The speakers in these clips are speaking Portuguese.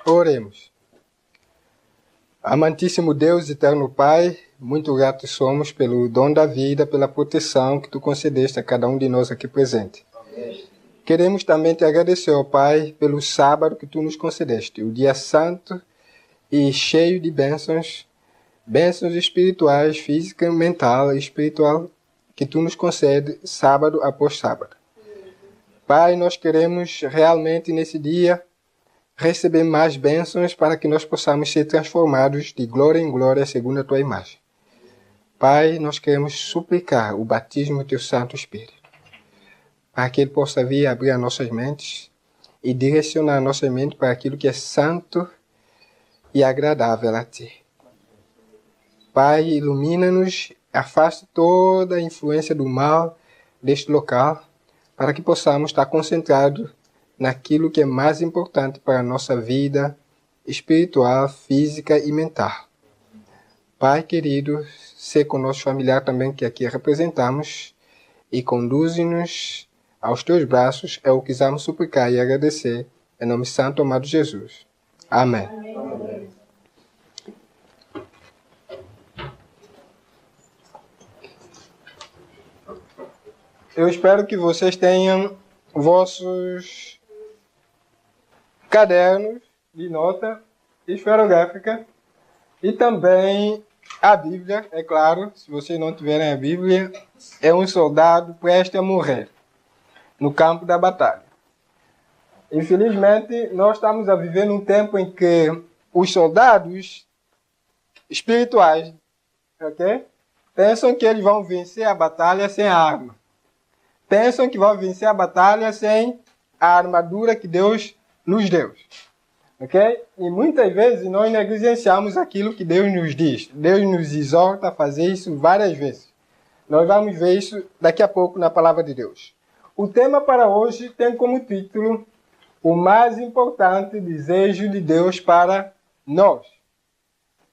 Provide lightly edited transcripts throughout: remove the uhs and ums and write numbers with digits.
Oremos. Amantíssimo Deus, eterno Pai, muito gratos somos pelo dom da vida, pela proteção que Tu concedeste a cada um de nós aqui presente. Queremos também Te agradecer, ó Pai, pelo sábado que Tu nos concedeste, o dia santo e cheio de bênçãos espirituais, física, mental e espiritual, que Tu nos concede sábado após sábado. Pai, nós queremos realmente nesse dia receber mais bênçãos para que nós possamos ser transformados de glória em glória segundo a Tua imagem. Pai, nós queremos suplicar o batismo do Teu Santo Espírito, para que Ele possa vir abrir as nossas mentes e direcionar a nossa mente para aquilo que é santo e agradável a Ti. Pai, ilumina-nos, afaste toda a influência do mal deste local, para que possamos estar concentrados naquilo que é mais importante para a nossa vida espiritual, física e mental. Pai querido, sê conosco familiar também que aqui representamos e conduze-nos aos Teus braços, é o que quisamos suplicar e agradecer, em nome santo amado Jesus. Amém. Amém. Eu espero que vocês tenham vossos cadernos de nota esferográfica e também a Bíblia, é claro. Se vocês não tiverem a Bíblia, é um soldado prestes a morrer no campo da batalha. Infelizmente, nós estamos a viver num tempo em que os soldados espirituais, pensam que eles vão vencer a batalha sem arma. Pensam que vão vencer a batalha sem a armadura que Deus nos deu. E muitas vezes nós negligenciamos aquilo que Deus nos diz. Deus nos exorta a fazer isso várias vezes. Nós vamos ver isso daqui a pouco na palavra de Deus. O tema para hoje tem como título o mais importante desejo de Deus para nós.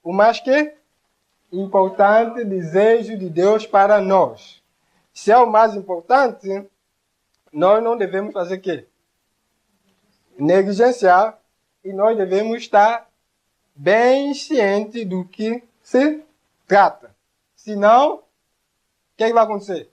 O mais importante desejo de Deus para nós. Se é o mais importante, nós não devemos fazer o quê? Negligenciar, e nós devemos estar bem cientes do que se trata. Senão, o que vai acontecer?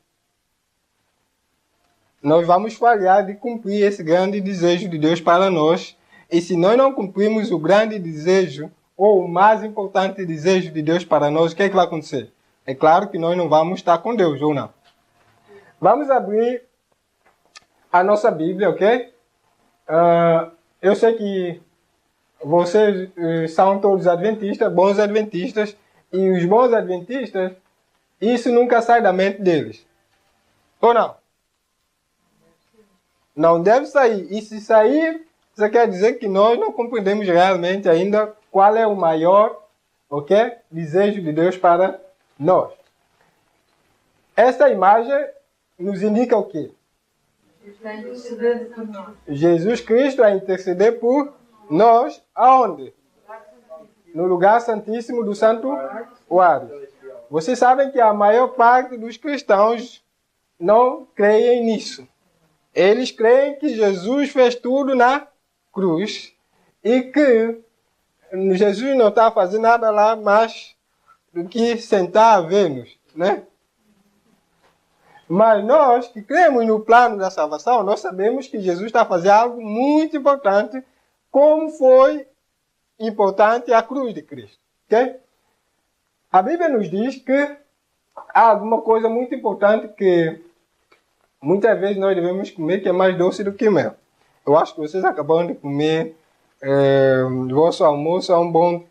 Nós vamos falhar de cumprir esse grande desejo de Deus para nós. E se nós não cumprirmos o grande desejo, ou o mais importante desejo de Deus para nós, o que vai acontecer? É claro que nós não vamos estar com Deus, ou não? Vamos abrir a nossa Bíblia, ok? Eu sei que vocês são todos adventistas, bons adventistas, e os bons adventistas, isso nunca sai da mente deles. Ou não? Não deve sair. E se sair, isso quer dizer que nós não compreendemos realmente ainda qual é o maior, desejo de Deus para nós. Essa imagem nos indica o quê? Jesus Cristo a interceder por nós, aonde? No lugar santíssimo do santuário. Vocês sabem que a maior parte dos cristãos não creem nisso. Eles creem que Jesus fez tudo na cruz e que Jesus não está fazendo nada lá mais do que sentar a ver-nos, né? Mas nós que cremos no plano da salvação, nós sabemos que Jesus está fazendo algo muito importante, como foi importante a cruz de Cristo. A Bíblia nos diz que há alguma coisa muito importante que muitas vezes nós devemos comer, que é mais doce do que mel. Eu acho que vocês acabaram de comer o vosso almoço, é um bom...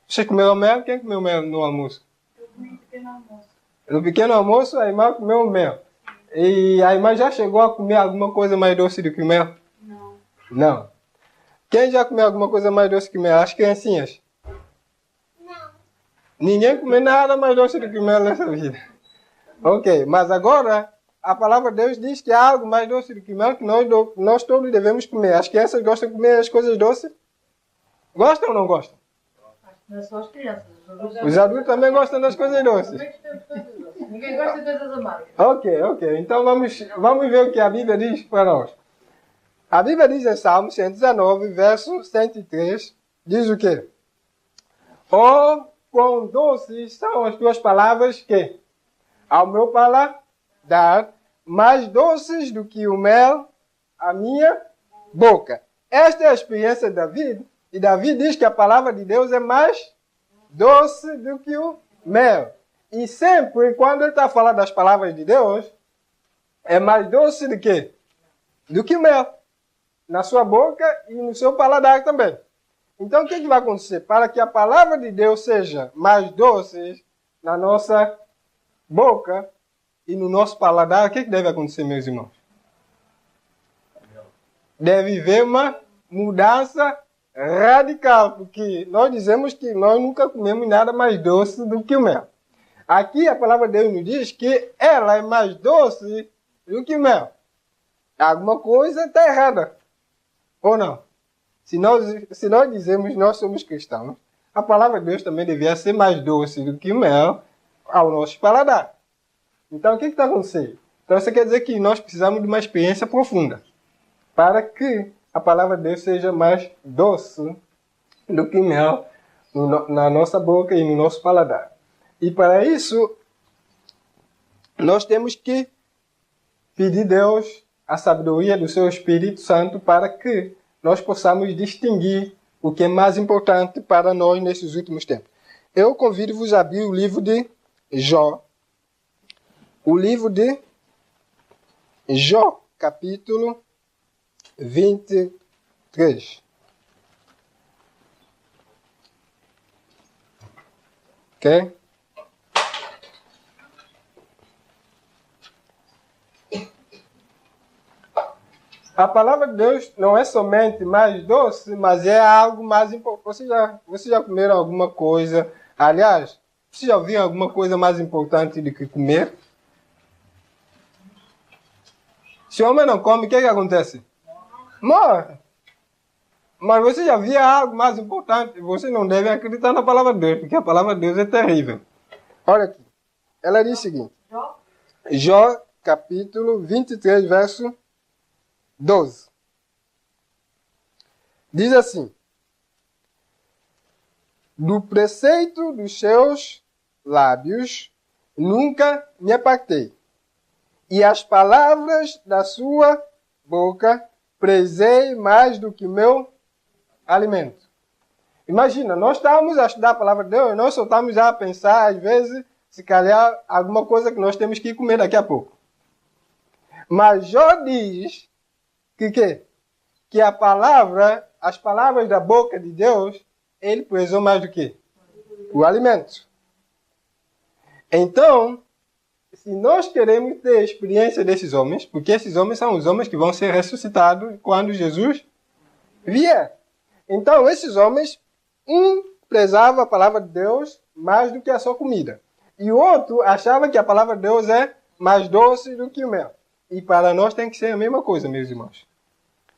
Vocês comeram mel? Quem comeu mel no almoço? Eu comi no pequeno almoço. No pequeno almoço, a irmã comeu mel. E a irmã já chegou a comer alguma coisa mais doce do que mel? Não. Não. Quem já comeu alguma coisa mais doce que mel? As criancinhas? Não. Ninguém comeu nada mais doce do que mel nessa vida. Ok, mas agora a palavra de Deus diz que há algo mais doce do que mel que nós todos devemos comer. As crianças gostam de comer as coisas doces? Gostam ou não gostam? Não é só as crianças. Os adultos também gostam das coisas doces. Ninguém gosta de coisas amargas. Ok. Então vamos ver o que a Bíblia diz para nós. A Bíblia diz em Salmo 119, verso 103, diz o quê? Oh, quão doces são as tuas palavras que, ao meu paladar, mais doces do que o mel, a minha boca. Esta é a experiência de Davi. E Davi diz que a palavra de Deus é mais doce do que o mel. E sempre, quando ele está falando das palavras de Deus, é mais doce do que? Do que o mel. Na sua boca e no seu paladar também. Então, o que vai acontecer? Para que a palavra de Deus seja mais doce na nossa boca e no nosso paladar, o que deve acontecer, meus irmãos? Deve haver uma mudança radical, porque nós dizemos que nós nunca comemos nada mais doce do que o mel. Aqui a palavra de Deus nos diz que ela é mais doce do que o mel. Alguma coisa está errada. Ou não? Se nós dizemos que nós somos cristãos, a palavra de Deus também devia ser mais doce do que o mel ao nosso paladar. Então, o que está acontecendo? Então, isso quer dizer que nós precisamos de uma experiência profunda para que a palavra de Deus seja mais doce do que mel na nossa boca e no nosso paladar. E para isso, nós temos que pedir a Deus a sabedoria do seu Espírito Santo para que nós possamos distinguir o que é mais importante para nós nesses últimos tempos. Eu convido-vos a abrir o livro de Jó. O livro de Jó, capítulo 23. Ok? A palavra de Deus não é somente mais doce, mas é algo mais importante. Vocês já comeram alguma coisa? Aliás, vocês já ouviram alguma coisa mais importante do que comer? Se o homem não come, o que acontece? Morre. Mas você já viu algo mais importante? Você não deve acreditar na palavra de Deus, porque a palavra de Deus é terrível. Olha aqui. Ela diz o seguinte. Jó, capítulo 23, verso 12. Diz assim: do preceito dos seus lábios nunca me apartei, e as palavras da sua boca prezei mais do que meu alimento. Imagina, nós estamos a estudar a palavra de Deus, nós só estamos a pensar, às vezes, se calhar, alguma coisa que nós temos que comer daqui a pouco. Mas Jó diz que as palavras da boca de Deus, ele prezou mais do que? O alimento. Então, se nós queremos ter a experiência desses homens, porque esses homens são os homens que vão ser ressuscitados quando Jesus vier. Então, esses homens, um prezava a palavra de Deus mais do que a sua comida. E o outro achava que a palavra de Deus é mais doce do que o mel. E para nós tem que ser a mesma coisa, meus irmãos.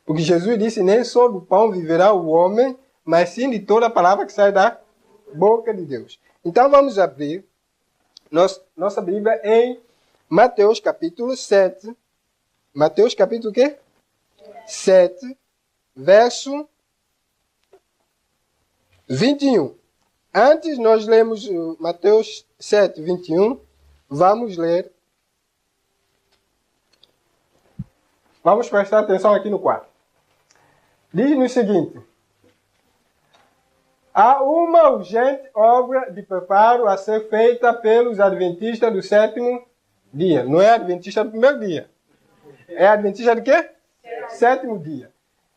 Porque Jesus disse, nem só do pão viverá o homem, mas sim de toda a palavra que sai da boca de Deus. Então vamos abrir nossa Bíblia em Mateus capítulo 7. Mateus capítulo o quê? 7, verso 21. Antes nós lemos Mateus 7, 21. Vamos ler. Vamos prestar atenção aqui no 4. Diz-nos o seguinte: há uma urgente obra de preparo a ser feita pelos adventistas do sétimo dia. Não é adventista do primeiro dia. É adventista de quê? Sétimo dia.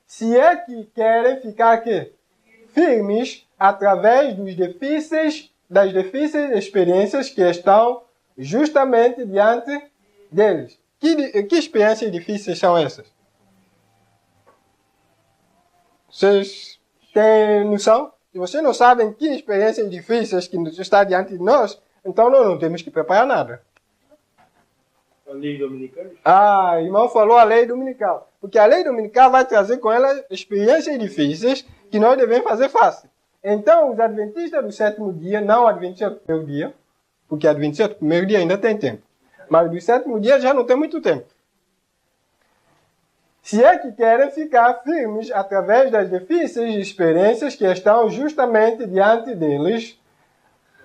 Se é que querem ficar aqui firmes através das difíceis experiências que estão justamente diante deles. Que experiências difíceis são essas? Vocês têm noção? Se vocês não sabem que experiências difíceis que está diante de nós, então nós não temos que preparar nada. A lei dominical? Ah, o irmão falou a lei dominical. Porque a lei dominical vai trazer com ela experiências difíceis que nós devemos fazer fácil. Então, os adventistas do sétimo dia, não adventistas do primeiro dia, porque adventistas do primeiro dia ainda tem tempo. Mas do sétimo dia já não tem muito tempo. Se é que querem ficar firmes através das difíceis experiências que estão justamente diante deles,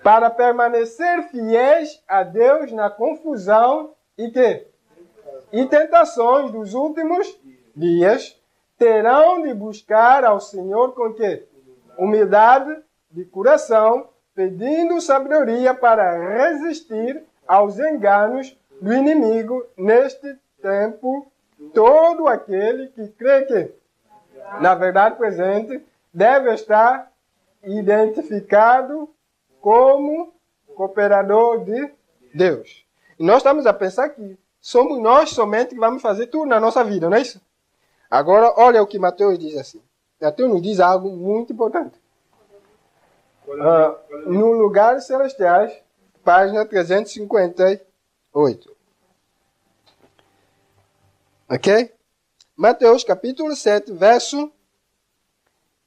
para permanecer fiéis a Deus na confusão e tentações dos últimos dias, terão de buscar ao Senhor com humildade de coração, pedindo sabedoria para resistir aos enganos do inimigo neste tempo. Todo aquele que crê que, na verdade presente, deve estar identificado como cooperador de Deus. E nós estamos a pensar que somos nós somente que vamos fazer tudo na nossa vida, não é isso? Agora, olha o que Mateus diz assim. Mateus nos diz algo muito importante. No Lugares Celestiais, página 358. Ok? Mateus capítulo 7, verso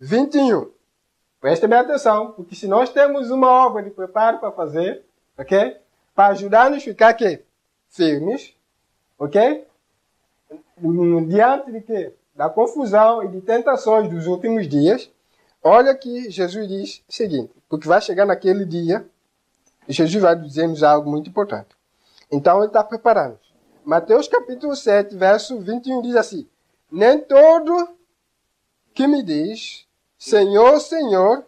21. Prestem bem atenção, porque se nós temos uma obra de preparo para fazer, ok? Para ajudar-nos a ficar aqui, firmes, ok? Diante de quê? Da confusão e de tentações dos últimos dias, olha que Jesus diz o seguinte, porque vai chegar naquele dia, e Jesus vai dizer-nos algo muito importante. Então ele está preparando. Mateus capítulo 7, verso 21 diz assim, nem todo que me diz, Senhor, Senhor,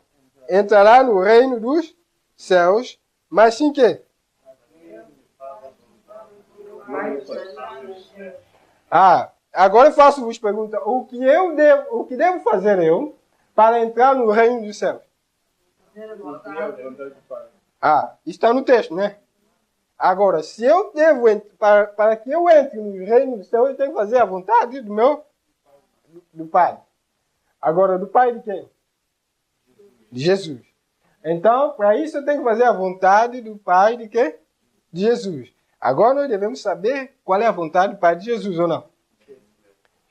entrará no reino dos céus, mas sim que? Agora eu faço-vos pergunta, o que devo fazer eu para entrar no reino dos céus? Está no texto, né? Agora, se eu devo, para que eu entre no reino dos céus, eu tenho que fazer a vontade do Pai. Agora, do Pai de quem? De Jesus. Então, para isso eu tenho que fazer a vontade do Pai de quê? De Jesus. Agora nós devemos saber qual é a vontade do Pai de Jesus ou não.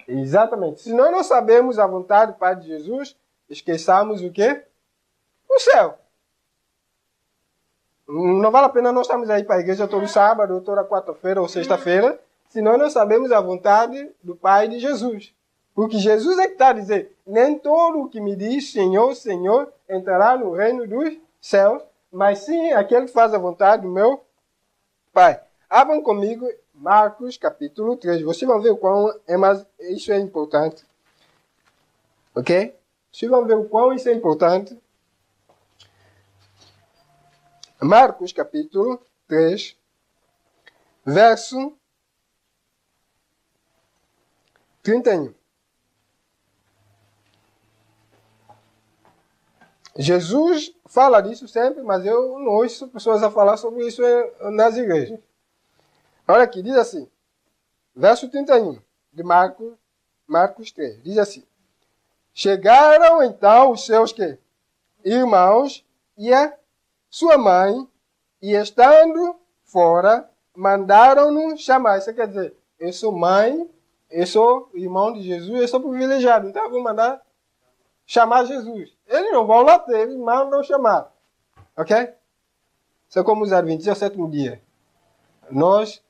Exatamente. Se nós não sabemos a vontade do Pai de Jesus, esqueçamos o quê? O céu. Não vale a pena nós estarmos aí para a igreja todo sábado, ou toda quarta-feira ou sexta-feira, se nós não sabemos a vontade do Pai de Jesus. Porque Jesus é que está a dizer, nem todo o que me diz Senhor, Senhor, entrará no reino dos céus, mas sim aquele que faz a vontade do meu Pai. Abram comigo Marcos capítulo 3. Vocês vão ver o quão isso é importante. Ok? Vocês vão ver o quão isso é importante. Marcos capítulo 3, verso 31. Jesus fala disso sempre, mas eu não ouço pessoas a falar sobre isso nas igrejas. Olha aqui, diz assim, verso 31 de Marcos 3, diz assim, chegaram então os seus irmãos e a sua mãe, e estando fora, mandaram-no chamar. Isso quer dizer, eu sou mãe, eu sou irmão de Jesus, eu sou privilegiado, então eu vou mandar chamar Jesus. Eles não vão lá ter, eles mandam chamar. Ok? Isso é como os adventistas ao sétimo dia. Nós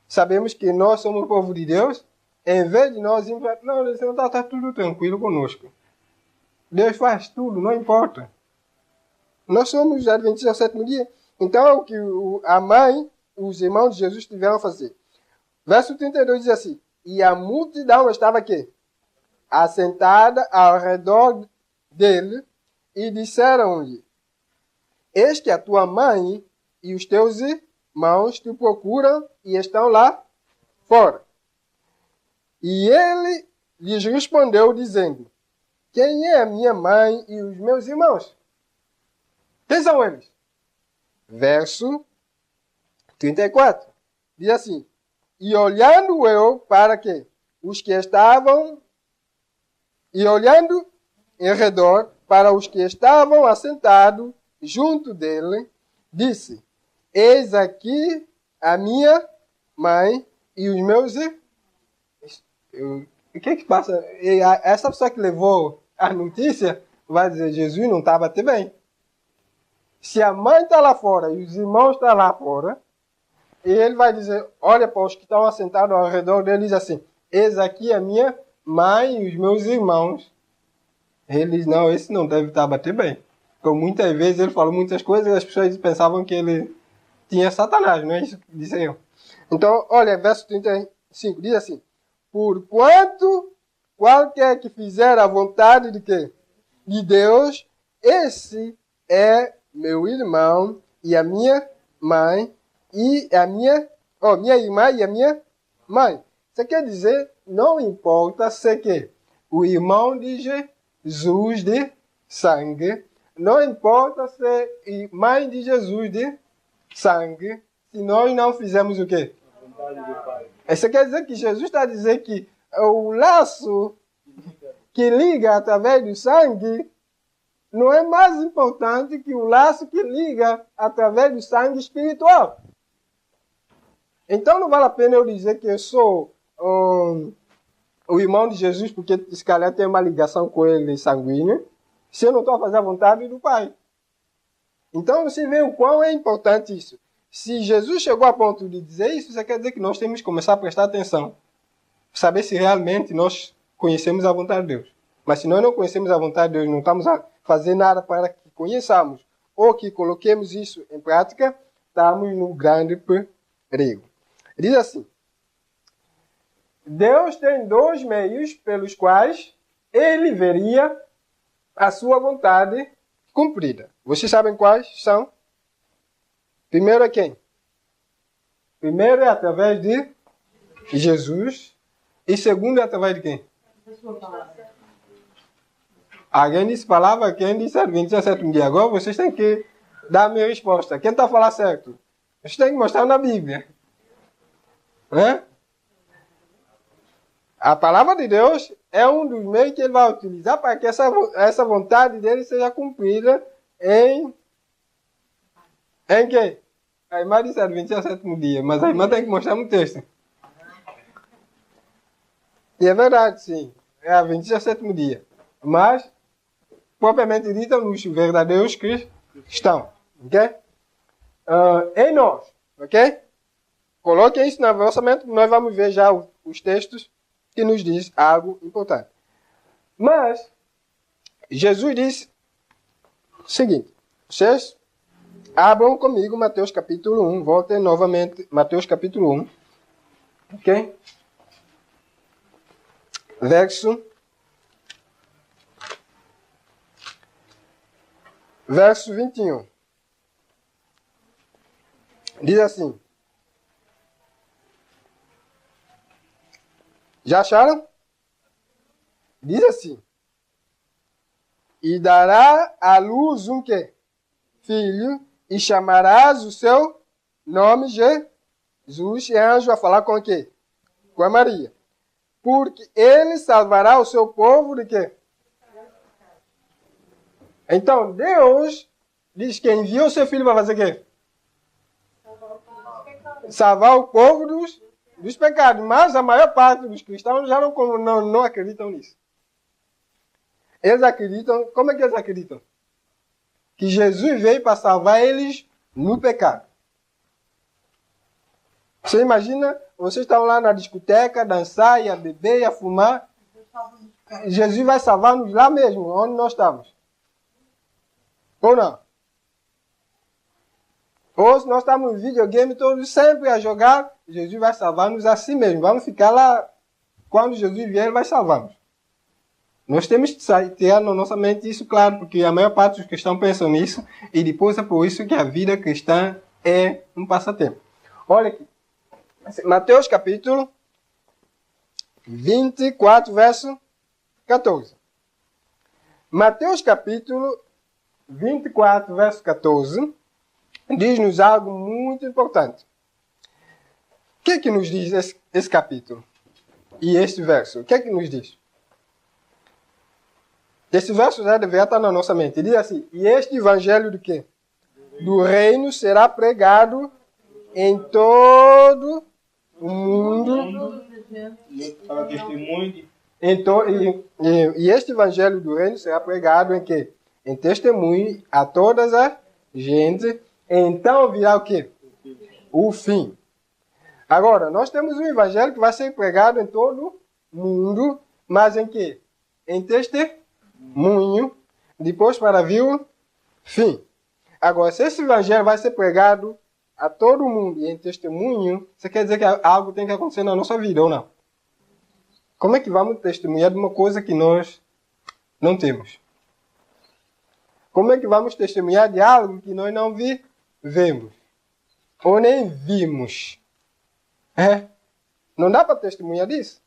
sabemos que nós somos o povo de Deus, em vez de nós irmos, não, está tudo tranquilo conosco. Deus faz tudo, não importa. Nós somos adventistas ao sétimo dia. Então, é o que a mãe, os irmãos de Jesus tiveram a fazer. Verso 32 diz assim, e a multidão estava aqui, assentada ao redor dele, e disseram-lhe, eis que a tua mãe e os teus irmãos te procuram e estão lá fora. E ele lhes respondeu, dizendo, quem é a minha mãe e os meus irmãos? Quem são eles? Verso 34. Diz assim, e olhando eu para quê? Os que estavam, e olhando em redor para os que estavam assentados junto dele, disse, eis aqui a minha mãe e os meus irmãos. O que que passa? Essa pessoa que levou a notícia vai dizer, Jesus não estava até bem. Se a mãe está lá fora e os irmãos estão lá fora, e ele vai dizer, olha para os que estão assentados ao redor dele e diz assim, eis aqui a minha mãe e os meus irmãos. Eles, não, esse não deve estar a bater bem. Porque muitas vezes ele falou muitas coisas e as pessoas pensavam que ele tinha Satanás, não é isso que diziam. Então, olha, verso 35, diz assim: porquanto qualquer que fizer a vontade de quê? De Deus, esse é meu irmão e a minha mãe e a minha irmã e a minha mãe. Isso quer dizer, não importa se que o irmão de Jesus de sangue, não importa se mãe de Jesus de sangue, se nós não fizermos o quê? Isso quer dizer que Jesus está a dizer que o laço que liga através do sangue não é mais importante que o laço que liga através do sangue espiritual. Então não vale a pena eu dizer que eu sou o irmão de Jesus porque se calhar tem uma ligação com ele sanguínea, se eu não estou a fazer a vontade do Pai. Então você vê o quão é importante isso. Se Jesus chegou a ponto de dizer isso, quer dizer que nós temos que começar a prestar atenção. Saber se realmente nós conhecemos a vontade de Deus. Mas se nós não conhecemos a vontade de Deus, não estamos a fazer nada para que conheçamos ou que coloquemos isso em prática, estamos no grande perigo. Diz assim: Deus tem dois meios pelos quais ele veria a sua vontade cumprida. Vocês sabem quais são? Primeiro é quem? Primeiro é através de Jesus. E segundo é através de quem? Alguém disse palavra, quem disse Adventista é sétimo dia. Agora vocês têm que dar a minha resposta. Quem está a falar certo? Vocês têm que mostrar na Bíblia. A palavra de Deus é um dos meios que ele vai utilizar para que essa vontade dele seja cumprida em quê? A irmã disse Adventista é sétimo dia, mas a irmã tem que mostrar no texto. E é verdade, sim. É Adventista é sétimo dia. Mas, propriamente dita, nos verdadeiros cristãos. Ok? Em nós. Ok? Coloquem isso na vossa mente, nós vamos ver já os textos que nos diz algo importante. Mas, Jesus disse o seguinte. Vocês abram comigo Mateus capítulo 1. Voltem novamente Mateus capítulo 1. Ok? Verso 21. Diz assim. Já acharam? Diz assim. E dará à luz um quê? Filho, e chamarás o seu nome Jesus. E anjo vai falar com o quê? Com a Maria. Porque ele salvará o seu povo de quê? Então, Deus diz que enviou o seu filho para fazer o quê? Salvar o povo dos pecados. Mas a maior parte dos cristãos já não acreditam nisso. Eles acreditam... Como é que eles acreditam? Que Jesus veio para salvar eles no pecado. Você imagina, vocês estão lá na discoteca, dançar, ia beber, ia fumar. Jesus vai salvar-nos lá mesmo, onde nós estamos. Ou não? Ou se nós estamos no videogame todos sempre a jogar, Jesus vai salvar-nos assim mesmo. Vamos ficar lá, quando Jesus vier, ele vai salvar-nos. Nós temos que ter na nossa mente isso claro, porque a maior parte dos cristãos pensam nisso, e depois é por isso que a vida cristã é um passatempo. Olha aqui. Mateus capítulo 24, verso 14. Mateus capítulo 24, verso 14, diz-nos algo muito importante. O que é que nos diz esse capítulo? E este verso? O que é que nos diz? Esse verso já deveria estar na nossa mente. Diz assim, e este evangelho do quê? Do reino será pregado em todo o mundo. Para testemunho. E este evangelho do reino será pregado em quê? Em testemunho a todas as gente. Então virá o quê? O fim. Agora, nós temos um evangelho que vai ser pregado em todo mundo, mas em quê? Em testemunho, depois para vir o fim. Agora, se esse evangelho vai ser pregado a todo mundo e em testemunho, você quer dizer que algo tem que acontecer na nossa vida ou não? Como é que vamos testemunhar de uma coisa que nós não temos? Como é que vamos testemunhar de algo que nós não vivemos? Ou nem vimos? Não dá para testemunhar disso?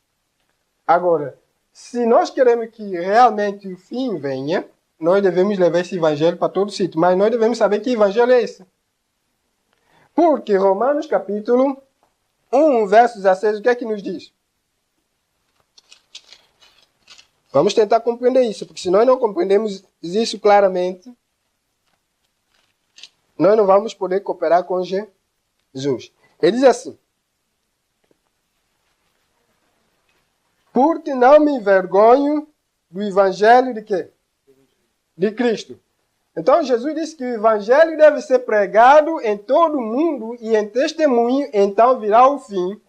Agora, se nós queremos que realmente o fim venha, nós devemos levar esse evangelho para todo sítio. Mas nós devemos saber que evangelho é esse. Porque Romanos capítulo 1, verso 16, o que é que nos diz? Vamos tentar compreender isso, porque se nós não compreendemos isso claramente, nós não vamos poder cooperar com Jesus. Ele diz assim: porque não me envergonho do evangelho de quê? De Cristo. Então Jesus disse que o evangelho deve ser pregado em todo o mundo e em testemunho, então virá o fim.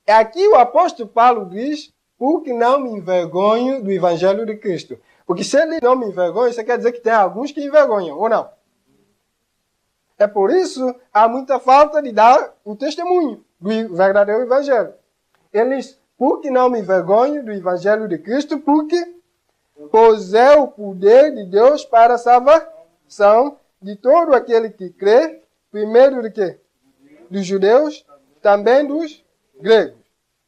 Aqui o apóstolo Paulo diz: porque não me envergonho do evangelho de Cristo. Porque se ele não me envergonha, isso quer dizer que tem alguns que envergonham, ou não? É por isso há muita falta de dar o testemunho do verdadeiro evangelho. Ele diz: porque não me envergonho do evangelho de Cristo, pois é o poder de Deus para a salvação de todo aquele que crê, primeiro de quê? Dos judeus, também dos gregos.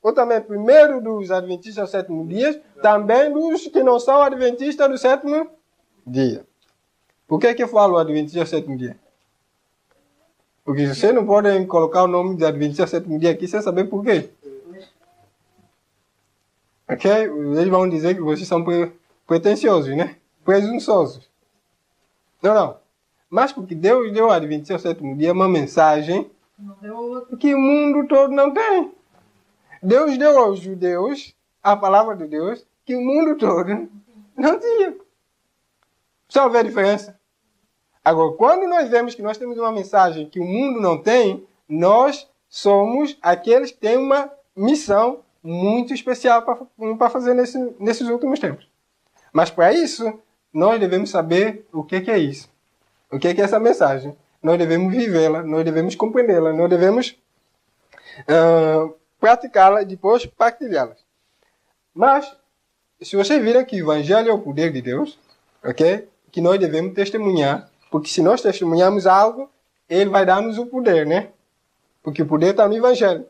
Ou também primeiro dos adventistas do sétimo dia, também dos que não são adventistas do sétimo dia. Por que eu falo adventista do sétimo dia? Porque você não pode colocar o nome de adventista do sétimo dia aqui sem saber por quê. Ok? Eles vão dizer que vocês são pretensiosos, né? Presunçosos. Não. Mas porque Deus deu ao Adventista ao sétimo dia uma mensagem que o mundo todo não tem. Deus deu aos judeus a palavra de Deus que o mundo todo não tinha. Só vê a diferença? Agora, quando nós vemos que nós temos uma mensagem que o mundo não tem, nós somos aqueles que têm uma missão muito especial para fazer nesses últimos tempos. Mas para isso, nós devemos saber o que é isso. O que é essa mensagem. Nós devemos vivê-la, nós devemos compreendê-la, nós devemos praticá-la e depois partilhá-la. Mas, se vocês viram que o Evangelho é o poder de Deus, ok? Que nós devemos testemunhar, porque se nós testemunharmos algo, Ele vai dar-nos o poder, né? Porque o poder está no Evangelho.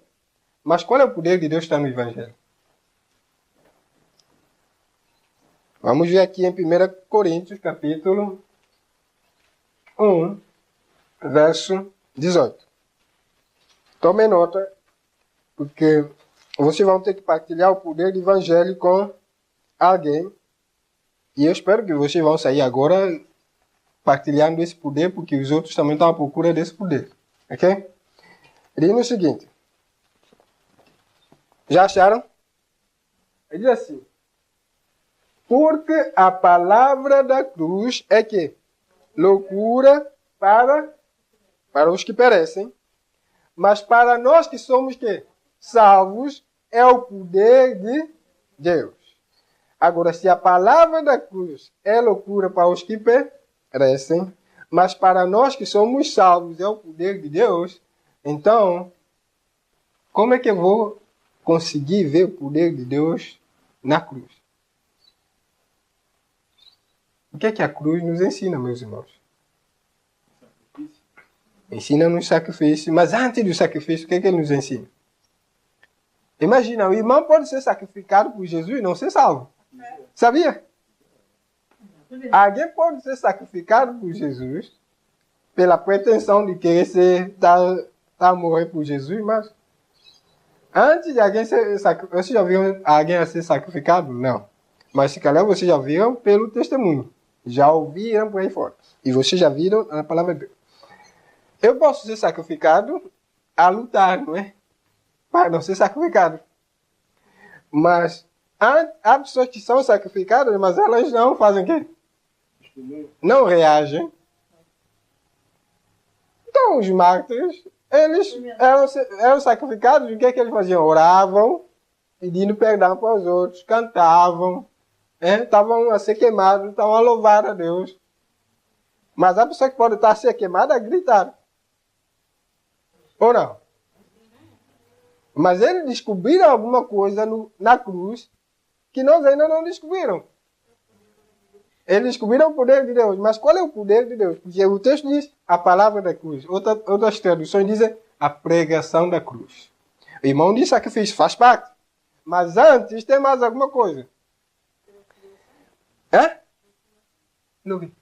Mas qual é o poder de Deus que está no Evangelho? Vamos ver aqui em 1 Coríntios, capítulo 1, verso 18. Tomem nota, porque vocês vão ter que partilhar o poder do Evangelho com alguém. E eu espero que vocês vão sair agora partilhando esse poder, porque os outros também estão à procura desse poder. Ok? Ele diz o seguinte. Já acharam? Ele diz assim: porque a palavra da cruz é que loucura para os que perecem, mas para nós que somos que salvos é o poder de Deus. Agora, se a palavra da cruz é loucura para os que perecem, mas para nós que somos salvos é o poder de Deus, então, como é que eu vou conseguir ver o poder de Deus na cruz? O que é que a cruz nos ensina, meus irmãos? Ensina-nos sacrifício, mas antes do sacrifício, o que é que ele nos ensina? Imagina, o irmão pode ser sacrificado por Jesus e não ser salvo. Sabia? Alguém pode ser sacrificado por Jesus pela pretensão de querer morrer por Jesus, mas antes de alguém ser sacrificado, vocês já viram alguém a ser sacrificado? Não. Mas se calhar vocês já viram pelo testemunho. Já ouviram por aí fora. E vocês já viram a palavra de Deus. Eu posso ser sacrificado a lutar, não é? Para não ser sacrificado. Mas há pessoas que são sacrificadas, mas elas não fazem o quê? Não reagem. Então os mártires, eles eram sacrificados, o que é que eles faziam? Oravam, pedindo perdão para os outros, cantavam, estavam a ser queimados, estavam a louvar a Deus. Mas a pessoa que pode estar a ser queimada é gritar. Ou não? Mas eles descobriram alguma coisa na cruz que nós ainda não descobriram. Eles descobriram o poder de Deus. Mas qual é o poder de Deus? Porque o texto diz a palavra da cruz. Outras traduções dizem a pregação da cruz. O irmão disse sacrifício, faz parte. Mas antes tem mais alguma coisa. Não vi.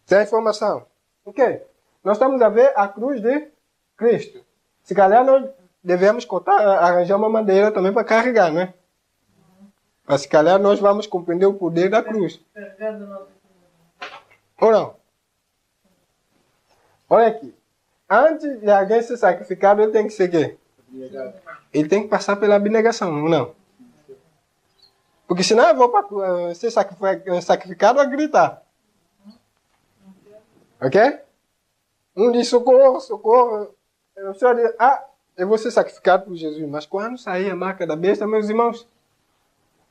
Tem informação. Ok. Nós estamos a ver a cruz de Cristo. Se calhar nós devemos arranjar uma madeira também para carregar, não é? Mas se calhar nós vamos compreender o poder da cruz. Ou não? Olha aqui. Antes de alguém ser sacrificado, ele tem que ser quê? Ele tem que passar pela abnegação, ou não? Porque senão eu vou para ser sacrificado a gritar. Ok? Um diz socorro, socorro. O senhor diz, eu vou ser sacrificado por Jesus. Mas quando sair a marca da besta, meus irmãos,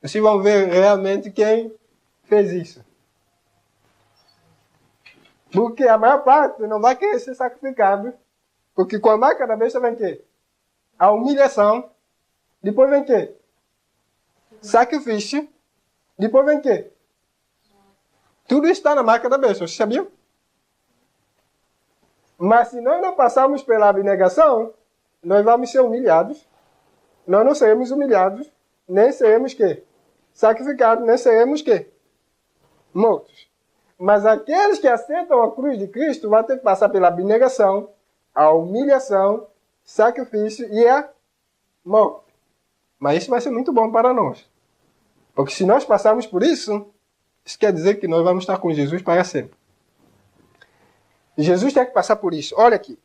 vocês vão ver realmente quem fez isso. Porque a maior parte não vai querer ser sacrificado. Porque com a marca da besta vem o quê? A humilhação. Depois vem o quê? Sacrifício. Depois vem o quê? Tudo isso está na marca da besta. Vocês sabiam? Mas se nós não passarmos pela abnegação, nós vamos ser humilhados. Nós não seremos humilhados. Nem seremos o quê? Sacrificados. Nem seremos o quê? Mortos. Mas aqueles que aceitam a cruz de Cristo vão ter que passar pela abnegação, a humilhação, sacrifício e a morte. Mas isso vai ser muito bom para nós. Porque se nós passarmos por isso, isso quer dizer que nós vamos estar com Jesus para sempre. Jesus tem que passar por isso. Olha aqui.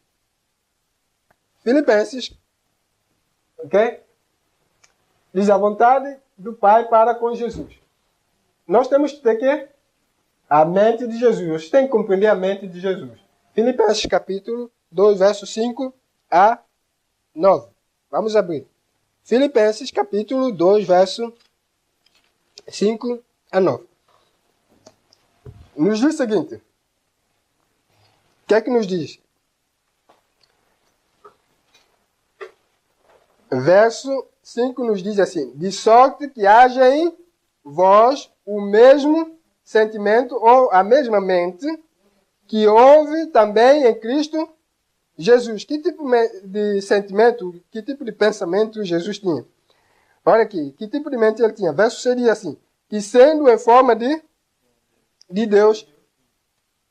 Filipenses, ok? Diz a vontade do Pai para com Jesus. Nós temos que ter que a mente de Jesus. Você tem que compreender a mente de Jesus. Filipenses capítulo 2, verso 5 a 9. Vamos abrir. Filipenses capítulo 2, verso 5 a 9. Nos diz o seguinte. O que é que nos diz? Verso 5 nos diz assim. De sorte que haja em vós o mesmo sentimento ou a mesma mente que houve também em Cristo Jesus. Que tipo de sentimento, que tipo de pensamento Jesus tinha? Olha aqui, que tipo de mente ele tinha? Verso seria assim, que sendo em forma de Deus,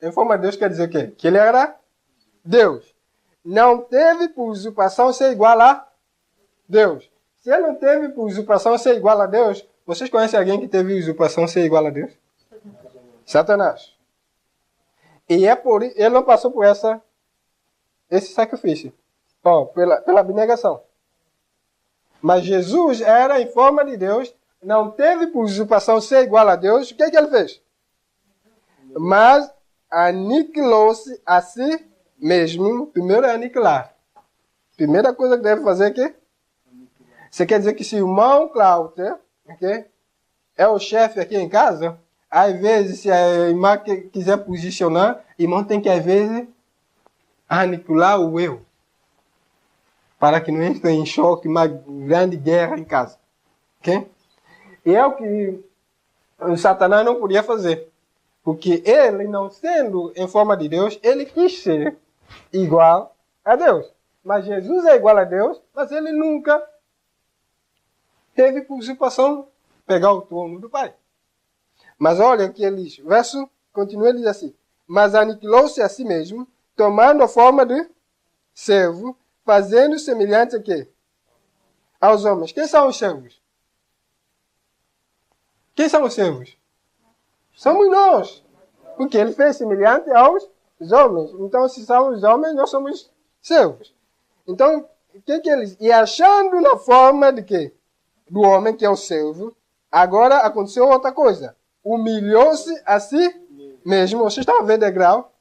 em forma de Deus quer dizer o quê? Que ele era Deus. Não teve por usurpação ser igual a Deus. Se ele não teve por usurpação ser igual a Deus, vocês conhecem alguém que teve usurpação ser igual a Deus? Satanás. E é por isso, ele não passou por esse sacrifício. Pela abnegação. Mas Jesus era em forma de Deus, não teve por usurpação ser igual a Deus. O que é que ele fez? Mas aniquilou-se a si mesmo. Primeiro é aniquilar. Primeira coisa que deve fazer é que você quer dizer que se o irmão Cláudio, okay, é o chefe aqui em casa, às vezes, se a irmã quiser posicionar, o irmão tem que, às vezes, aniquilar o eu. Para que não entre em choque, uma grande guerra em casa. Okay? E é o que o Satanás não podia fazer. Porque ele, não sendo em forma de Deus, ele quis ser igual a Deus. Mas Jesus é igual a Deus, mas ele nunca teve por usurpação pegar o trono do Pai. Mas olha o que ele diz. O verso continua, ele diz assim. Mas aniquilou-se a si mesmo, tomando a forma de servo, fazendo semelhante a quê? Aos homens. Quem são os servos? Quem são os servos? Somos nós. Porque ele fez semelhante aos homens. Então, se são os homens, nós somos servos. Então, o que ele diz? E achando na forma de quê? Do homem, que é o servo, agora aconteceu outra coisa. Humilhou-se a si mesmo. Vocês estão a ver degrau?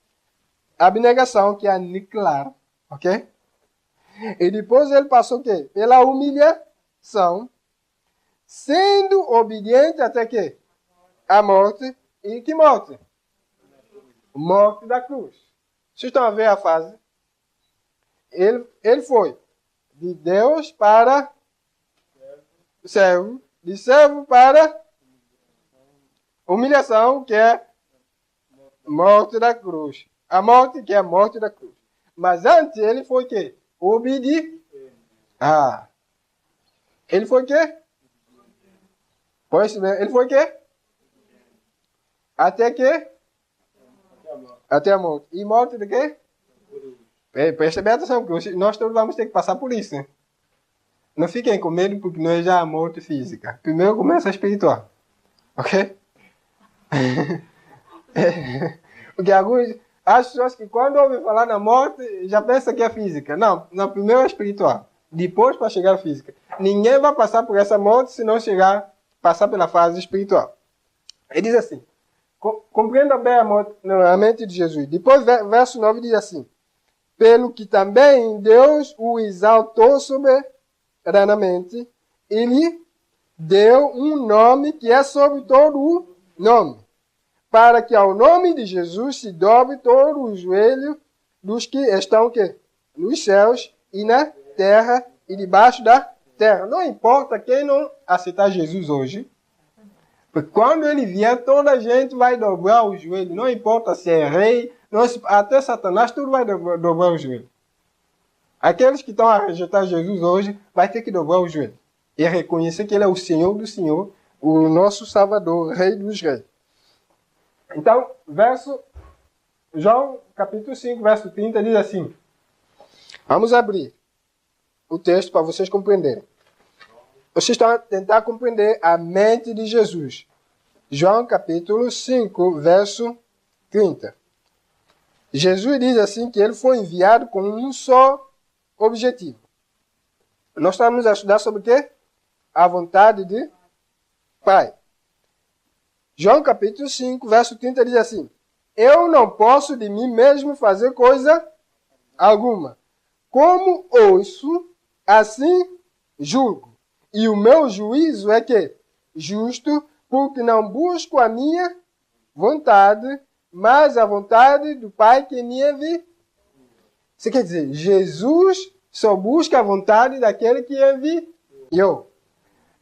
Abnegação, que é aniquilar. Ok? E depois ele passou o quê? Pela humilhação. sendo obediente até que? A morte. E que morte? Morte da cruz. Vocês estão a ver a fase? Ele foi de Deus para servo, de servo para humilhação, que é morte da cruz. A morte, que é a morte da cruz. Mas antes ele foi o quê? Obediente. Ele foi o quê? Pois bem, ele foi o quê? Até que? Até a morte. E morte de quê? Presta bem atenção, porque nós todos vamos ter que passar por isso. Né? Não fiquem com medo, porque não é já a morte física. Primeiro começa a espiritual. Ok? Porque as pessoas que quando ouvem falar na morte, já pensam que é física. Não, primeiro é espiritual. Depois para chegar à física. Ninguém vai passar por essa morte se não passar pela fase espiritual. Ele diz assim, compreenda bem a mente de Jesus. Depois, verso 9 diz assim, pelo que também Deus o exaltou soberanamente, ele deu um nome que é sobre todo o nome, para que ao nome de Jesus se dobre todo o joelho dos que estão o quê? Nos céus e na terra e debaixo da terra. Não importa quem não aceitar Jesus hoje, porque quando ele vier, toda a gente vai dobrar o joelho. Não importa se é rei, até Satanás, tudo vai dobrar o joelho. Aqueles que estão a rejeitar Jesus hoje, vai ter que dobrar o joelho. E reconhecer que ele é o Senhor do Senhor, o nosso Salvador, Rei dos Reis. Então, João capítulo 5, verso 30, diz assim. Vamos abrir o texto para vocês compreenderem. Vocês estão a tentar compreender a mente de Jesus. João capítulo 5, verso 30. Jesus diz assim que ele foi enviado com um só objetivo. Nós estamos a estudar sobre o quê? A vontade de Pai. João capítulo 5, verso 30 diz assim, eu não posso de mim mesmo fazer coisa alguma. Como ouço, assim julgo. E o meu juízo é que? Justo, porque não busco a minha vontade, mas a vontade do Pai que me enviou. Isso quer dizer, Jesus só busca a vontade daquele que enviou.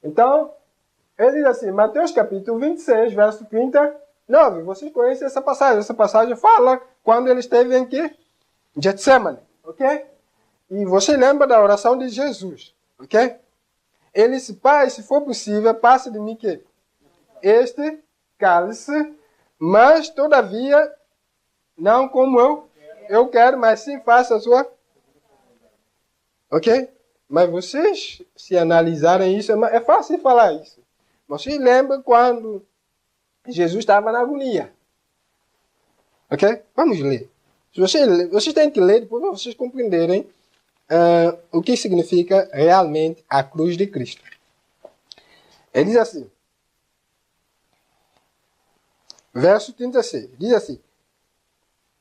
Então, ele diz assim, Mateus capítulo 26, verso 39. Vocês conhecem essa passagem. Essa passagem fala quando ele esteve em quê? Getsemane, ok? E você lembra da oração de Jesus, ok? Ele disse, Pai, se for possível, passe de mim que este cálice, mas todavia, não como eu quero, mas sim faça a sua. Ok? Mas vocês, se analisarem isso, é fácil falar isso. Vocês lembram quando Jesus estava na agonia? Ok? Vamos ler. Vocês têm que ler depois para vocês compreenderem o que significa realmente a cruz de Cristo. Ele diz assim, verso 36, diz assim,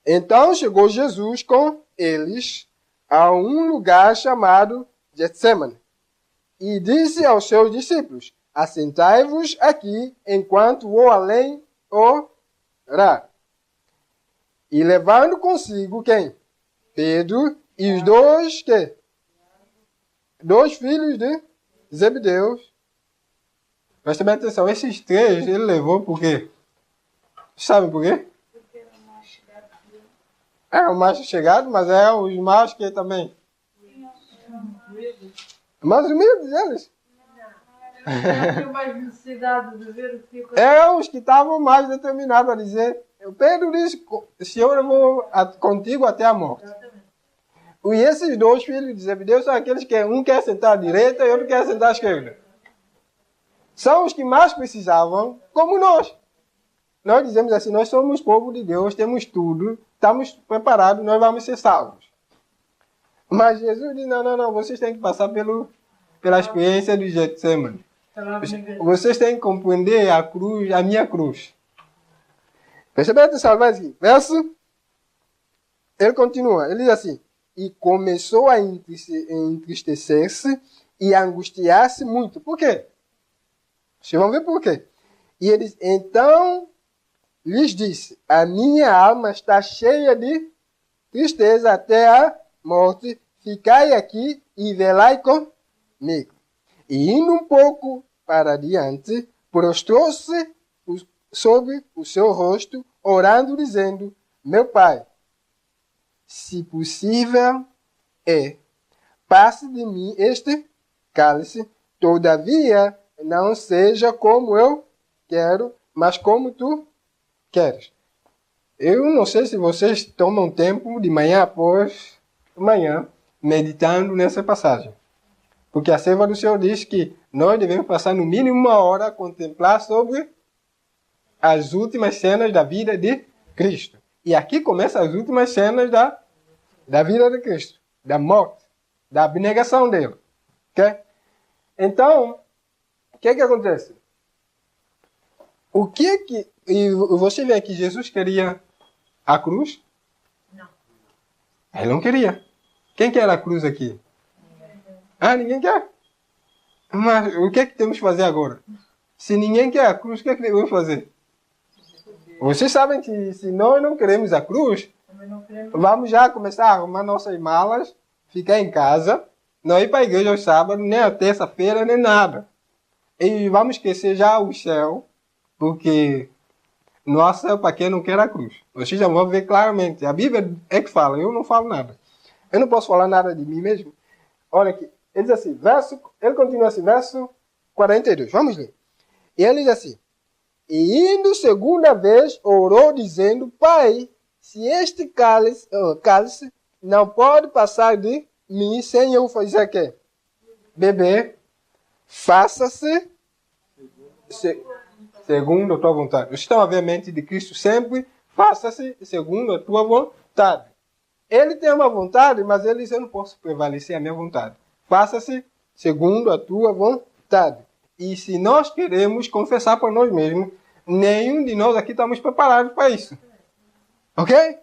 então chegou Jesus com eles a um lugar chamado Getsemane e disse aos seus discípulos, assentai-vos aqui enquanto vou além orar. E levando consigo quem? Pedro e os dois filhos de Zebedeu. Presta bem atenção, esses três ele levou por quê? Sabem por quê? Porque era o mais chegado. É o mais chegado, mas é os mais que também. Mais humildes eles. Tinha mais necessidade de ver o que tinha É os que estavam mais determinados a dizer. Pedro disse, Senhor, eu vou contigo até a morte. E esses dois filhos de Zebedeu são aqueles que um quer sentar à direita e outro quer sentar à esquerda. São os que mais precisavam, como nós. Nós dizemos assim, nós somos povo de Deus, temos tudo, estamos preparados, nós vamos ser salvos. Mas Jesus diz, não, vocês têm que passar pela experiência do Getsemane. Vocês têm que compreender a cruz, a minha cruz. Percebe atenção, vai assim, verso, ele continua, ele diz assim, e começou a entristecer-se e a angustiar-se muito. Por quê? Vocês vão ver por quê. E eles, então, lhes disse, a minha alma está cheia de tristeza até a morte. Ficai aqui e velai comigo. E indo um pouco para diante, prostrou-se sobre o seu rosto, orando, dizendo, meu pai, se possível passe de mim este cálice, todavia não seja como eu quero, mas como tu queres. Eu não sei se vocês tomam tempo de manhã após manhã meditando nessa passagem. Porque a serva do Senhor diz que nós devemos passar no mínimo 1 hora a contemplar sobre as últimas cenas da vida de Cristo. E aqui começam as últimas cenas da vida de Cristo, da morte, da abnegação dele. Okay? Então, o que acontece? E você vê que Jesus queria a cruz? Não. Ele não queria. Quem quer a cruz aqui? Ninguém quer? Mas o que é que temos que fazer agora? Se ninguém quer a cruz, o que é que devemos fazer? Vocês sabem que se nós não queremos a cruz, vamos já começar a arrumar nossas malas, ficar em casa, não ir para a igreja aos sábados, nem a terça-feira, nem nada. E vamos esquecer já o céu, porque nossa é para quem não quer a cruz. Vocês já vão ver claramente. A Bíblia é que fala, eu não falo nada. Eu não posso falar nada de mim mesmo. Olha aqui, ele diz assim, ele continua assim, verso 42. Vamos ler. E ele diz assim, e indo segunda vez, orou dizendo, Pai, se este cálice não pode passar de mim sem eu fazer o quê? Beber, faça-se segundo a tua vontade. Vocês estão a ver a mente de Cristo sempre, faça-se segundo a tua vontade. Ele tem uma vontade, mas ele diz, eu não posso prevalecer a minha vontade. Faça-se segundo a tua vontade. E se nós queremos confessar para nós mesmos, nenhum de nós aqui estamos preparados para isso. Ok?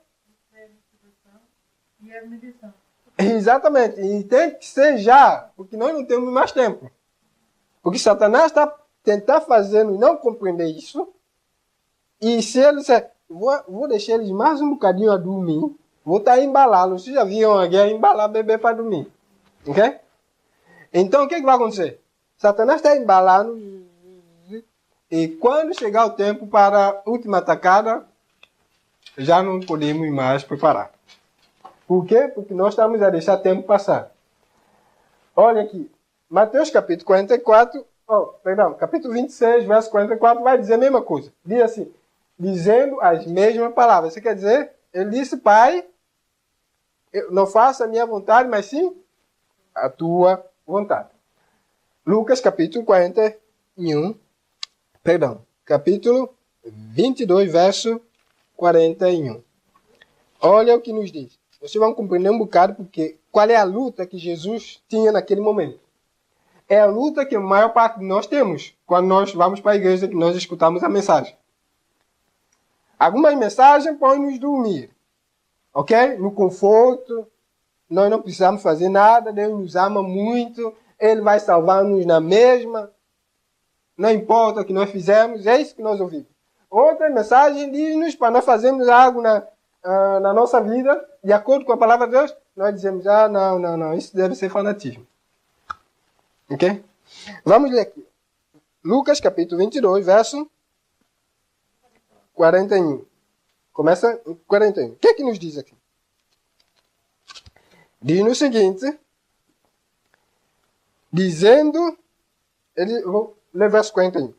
E a medição. Exatamente. E tem que ser já, porque nós não temos mais tempo. Porque Satanás está tentando fazer e não compreender isso. E se ele disser, vou deixar eles mais um bocadinho a dormir, vou estar embalá-los. Vocês já viram alguém embalar bebê para dormir? Ok? Então, o que vai acontecer? Satanás está embalando. E quando chegar o tempo para a última atacada, já não podemos mais preparar. Por quê? Porque nós estamos a deixar tempo passar. Olha aqui. Mateus capítulo 44, capítulo 26, verso 44, vai dizer a mesma coisa. Diz assim, dizendo as mesmas palavras. Isso quer dizer, ele disse, Pai, eu não faça a minha vontade, mas sim a tua vontade. Lucas capítulo 22, verso 41. Olha o que nos diz. Vocês vão compreender um bocado porque qual é a luta que Jesus tinha naquele momento. É a luta que a maior parte de nós temos quando nós vamos para a igreja, que nós escutamos a mensagem. Algumas mensagens podem nos dormir. Ok? No conforto. Nós não precisamos fazer nada. Deus nos ama muito. Ele vai salvar-nos na mesma. Não importa o que nós fizemos. É isso que nós ouvimos. Outra mensagem diz-nos para nós fazermos algo na nossa vida, de acordo com a palavra de Deus, nós dizemos, não, isso deve ser fanatismo. Ok? Vamos ler aqui. Lucas capítulo 22, verso 41. Começa em 41. O que é que nos diz aqui? Diz no seguinte, dizendo, vou ler verso 41.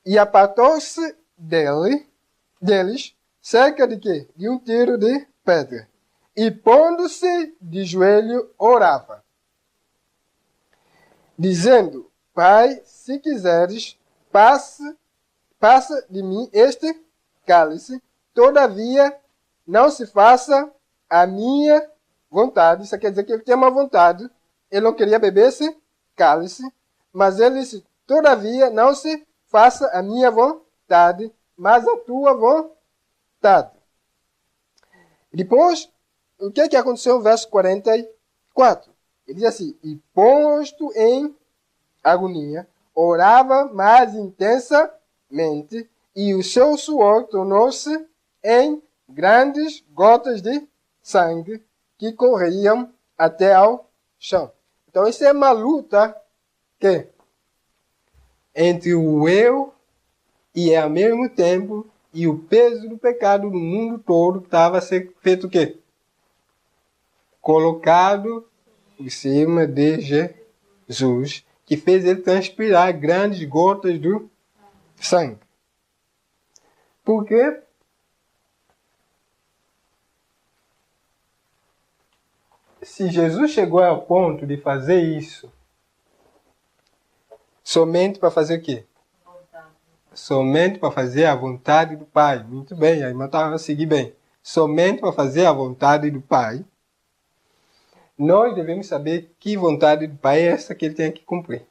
E apartou-se deles, cerca de quê? De um tiro de pedra. E pondo-se de joelho, orava, dizendo, Pai, se quiseres, passa de mim este cálice, todavia não se faça a minha vontade. Isso quer dizer que ele tinha uma vontade. Ele não queria beber esse cálice, mas ele disse, todavia não se faça a minha vontade, mas a tua vontade. Depois, o que aconteceu no verso 44? Ele diz assim, e posto em agonia, orava mais intensamente e o seu suor tornou-se em grandes gotas de sangue que corriam até ao chão. Então, isso é uma luta que entre o eu e ao mesmo tempo e o peso do pecado do mundo todo estava a ser feito o quê? Colocado em cima de Jesus, que fez ele transpirar grandes gotas do sangue. Por quê? Se Jesus chegou ao ponto de fazer isso, somente para fazer o quê? Somente para fazer a vontade do Pai. Muito bem, a irmã estava a seguir bem. Somente para fazer a vontade do Pai. Nós devemos saber que vontade do Pai é essa que ele tem que cumprir.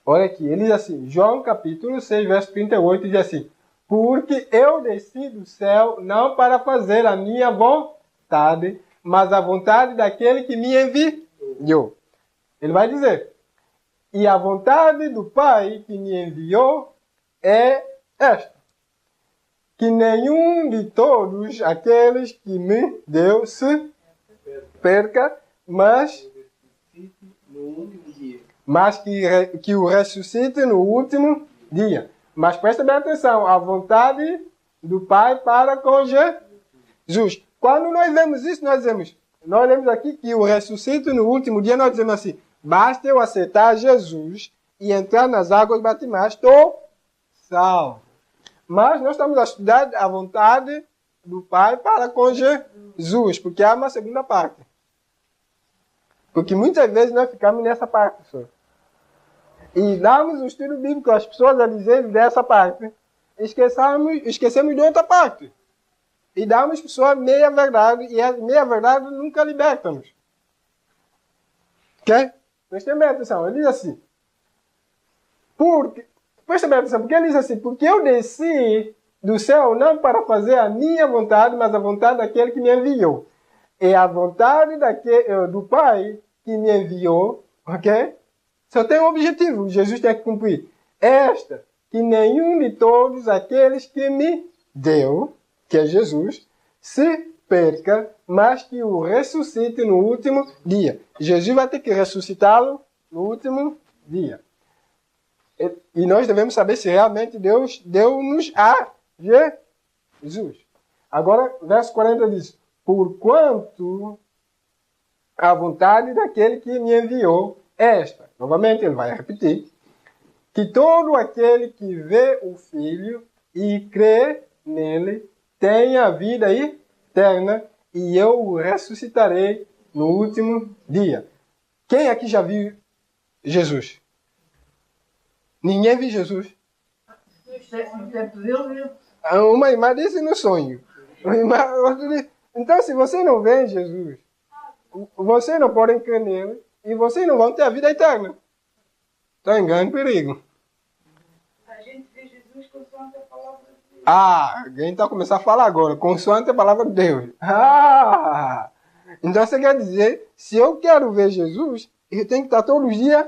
Olha aqui, ele diz assim, João capítulo 6, verso 38, diz assim, porque eu desci do céu não para fazer a minha vontade, mas a vontade daquele que me enviou. Ele vai dizer, e a vontade do Pai que me enviou é esta, que nenhum de todos aqueles que me deu se perca, mas que o ressuscite no último dia. Mas presta bem atenção, a vontade do Pai para com Jesus. Quando nós vemos isso, nós lemos aqui que o ressuscite no último dia, nós dizemos assim, basta eu aceitar Jesus e entrar nas águas batismais, estou salvo. Mas nós estamos a estudar a vontade do Pai para com Jesus, porque há uma segunda parte. Porque muitas vezes nós ficamos nessa parte só. E damos o estudo bíblico às pessoas a dizer dessa parte. Esquecemos de outra parte. E damos às pessoas meia verdade, e a meia verdade nunca liberta-nos. Ok? Prestem bem atenção. Ele diz assim. Prestem bem atenção, porque ele diz assim, porque eu desci do céu não para fazer a minha vontade, mas a vontade daquele que me enviou. E a vontade do Pai que me enviou, ok? Só tem um objetivo, Jesus tem que cumprir. Esta, que nenhum de todos aqueles que me deu, que é Jesus, se perca, mas que o ressuscite no último dia. Jesus vai ter que ressuscitá-lo no último dia. E nós devemos saber se realmente Deus deu-nos a Jesus. Agora, verso 40 diz, porquanto a vontade daquele que me enviou é esta. Novamente, ele vai repetir. Que todo aquele que vê o Filho e crê nele tenha a vida eterna e eu o ressuscitarei no último dia. Quem aqui já viu Jesus? Ninguém viu Jesus? Uma irmã disse no sonho. Então, se você não vê Jesus, você não pode crer nele e vocês não vão ter a vida eterna. Está em grande perigo. A gente vê Jesus consoante a palavra de Deus. Alguém está começando a falar agora, consoante a palavra de Deus. Então você quer dizer, se eu quero ver Jesus, eu tenho que estar todos os dias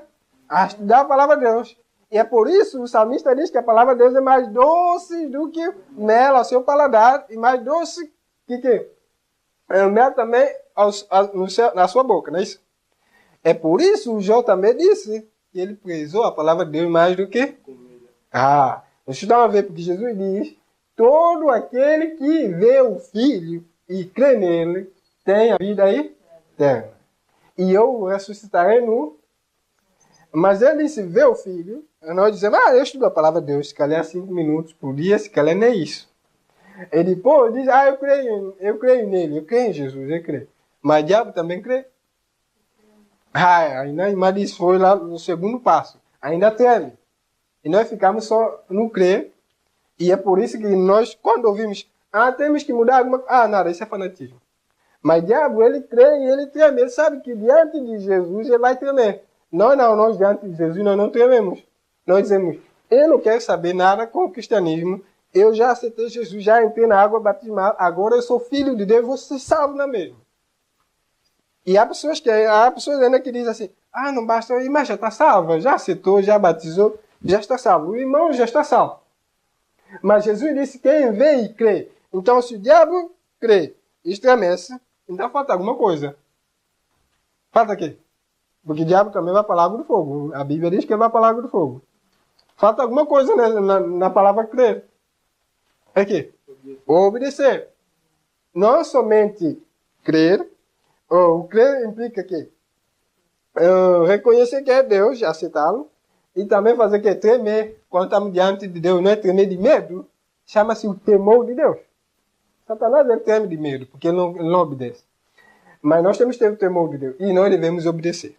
a estudar a palavra de Deus. E é por isso o salmista diz que a palavra de Deus é mais doce do que mel ao seu paladar e mais doce que mel também na sua boca, não é isso? É por isso o João também disse que ele prezou a palavra de Deus mais do que Deixa eu dar uma vez, porque Jesus diz, todo aquele que vê o Filho e crê nele tem a vida eterna. E eu o ressuscitarei no... Mas ele disse, vê o Filho, nós dizemos, eu estudo a palavra de Deus, se calhar 5 minutos por dia, se calhar nem isso. Ele diz, eu creio nele, eu creio em Jesus, eu creio. Mas o diabo também crê. Ainda a irmã disse, foi lá no segundo passo. Ainda treme. E nós ficamos só no crer. E é por isso que nós, quando ouvimos, temos que mudar alguma coisa. Nada, isso é fanatismo. Mas o diabo, ele crê e ele treme. Ele sabe que diante de Jesus ele vai tremer. Nós diante de Jesus, nós não trememos. Nós dizemos, eu não quero saber nada com o cristianismo. Eu já aceitei Jesus, já entrei na água batismal. Agora eu sou filho de Deus, vou ser salvo na mesma. E há pessoas ainda que dizem assim, não basta, mas já está salva, já aceitou, já batizou. já está salvo. O irmão já está salvo. Mas Jesus disse, quem vê e crê. Então, se o diabo crê e estremece, então falta alguma coisa. Falta o quê? Porque o diabo também vai para o lago do fogo. A Bíblia diz que ele vai para o lago do fogo. Falta alguma coisa na palavra crer. É que? Obedecer. Não somente crer. O crer implica que reconhecer que é Deus, aceitá-lo. E também fazer o quê? Tremer. Quando estamos diante de Deus, não é tremer de medo. Chama-se o temor de Deus. Satanás ele treme de medo, porque ele não obedece. Mas nós temos que ter o temor de Deus. E nós devemos obedecer.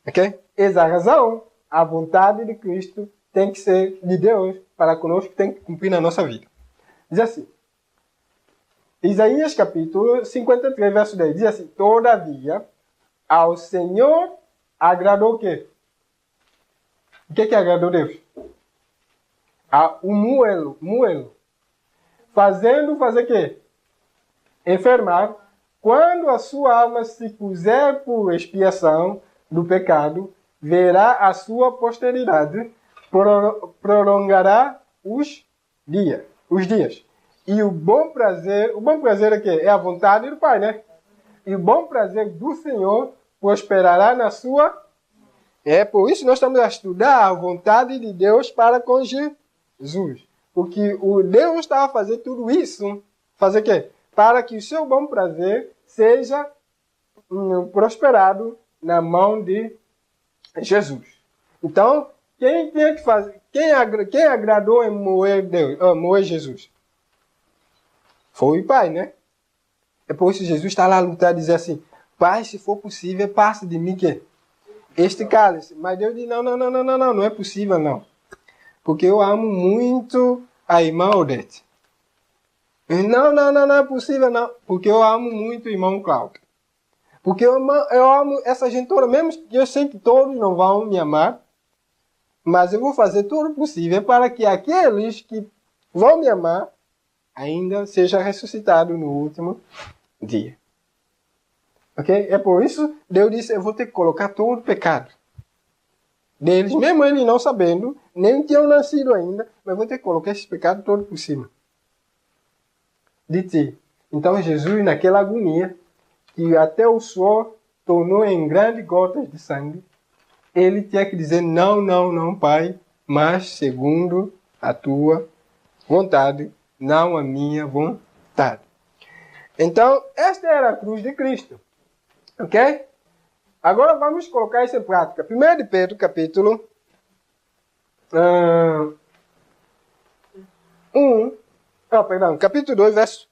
Ok? Essa é a razão. A vontade de Cristo tem que ser de Deus para conosco, tem que cumprir na nossa vida. Diz assim. Isaías capítulo 53, verso 10. Diz assim. Todavia, ao Senhor agradou o quê? O que agradou Deus? O moelo. Fazer o quê? Enfermar. Quando a sua alma se puser por expiação do pecado, verá a sua posteridade, prolongará os dias. E o bom prazer é quê? É a vontade do Pai, né? E o bom prazer do Senhor prosperará na sua... É por isso que nós estamos a estudar a vontade de Deus para com Jesus. Porque o Deus estava fazendo tudo isso. Fazer o quê? Para que o seu bom prazer seja prosperado na mão de Jesus. Então, quem tinha que fazer? Quem agradou em moer Jesus? Foi o Pai, né? É por isso que Jesus está lá a lutar e dizer assim, Pai, se for possível, passe de mim que este cálice. Mas Deus diz, não é possível não. Porque eu amo muito a irmã Odete. Não é possível não. Porque eu amo muito o irmão Cláudio. Porque eu amo essa gente toda, mesmo que eu sei que todos não vão me amar, mas eu vou fazer tudo possível para que aqueles que vão me amar ainda seja ressuscitado no último dia. Ok? É por isso Deus disse, eu vou ter que colocar todo o pecado deles, mesmo eles não sabendo, nem tinham nascido ainda, mas vou ter que colocar esse pecado todo por cima de ti. Então Jesus, naquela agonia, que até o suor tornou em grandes gotas de sangue, ele tinha que dizer, não, Pai, mas segundo a tua vontade, não a minha vontade. Então, esta era a cruz de Cristo. Ok? Agora vamos colocar isso em prática. 1 de Pedro, capítulo 2, verso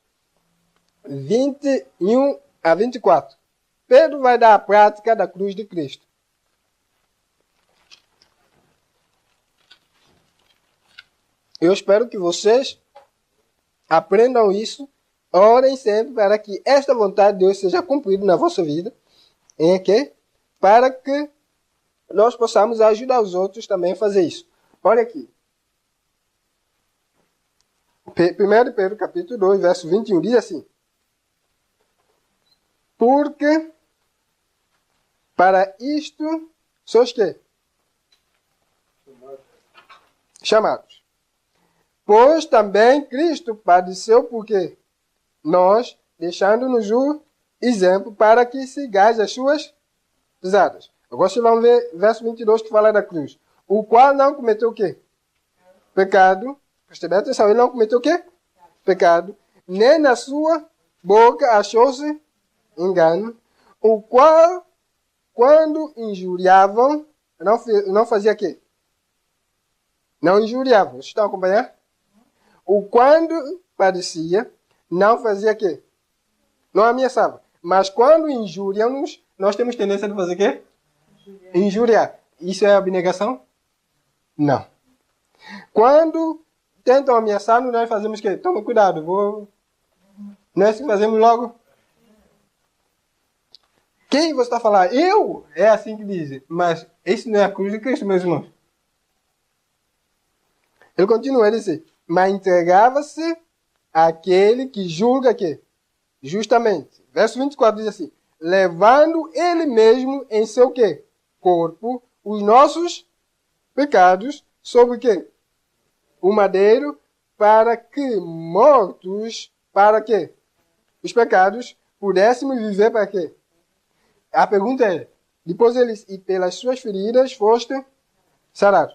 21 a 24. Pedro vai dar a prática da cruz de Cristo. Eu espero que vocês aprendam isso. Orem sempre para que esta vontade de Deus seja cumprida na vossa vida. Okay? Para que nós possamos ajudar os outros também a fazer isso. Olha aqui. 1 de Pedro, capítulo 2, verso 21, diz assim. Porque para isto sois quê? Chamados. Pois também Cristo padeceu por quê? Nós, deixando-nos o exemplo para que sigais as suas pisadas. Agora vocês vão ver verso 22 que fala da cruz. O qual não cometeu o quê? Pecado. Preste bem atenção, ele não cometeu o quê? Pecado. Nem na sua boca achou-se engano. O qual, quando injuriavam, não fazia o quê? Não injuriavam. Vocês estão acompanhando? O quando padecia, não fazia o quê? Não ameaçava. Mas quando injuriam-nos, nós temos tendência de fazer o quê? Injuriar. Isso é abnegação? Não. Quando tentam ameaçar-nos, nós fazemos o quê? Toma cuidado, não é assim que fazemos logo? Quem você está falando? Eu? É assim que dizem. Mas isso não é a cruz de Cristo, meus irmãos. Ele continua a dizer, mas entregava-se àquele que julga que justamente. Verso 24 diz assim, levando ele mesmo em seu quê? Corpo os nossos pecados sobre o quê? O madeiro, para que mortos, para quê? Os pecados, pudéssemos viver para quê? A pergunta é, depois eles, e pelas suas feridas, foste sarado.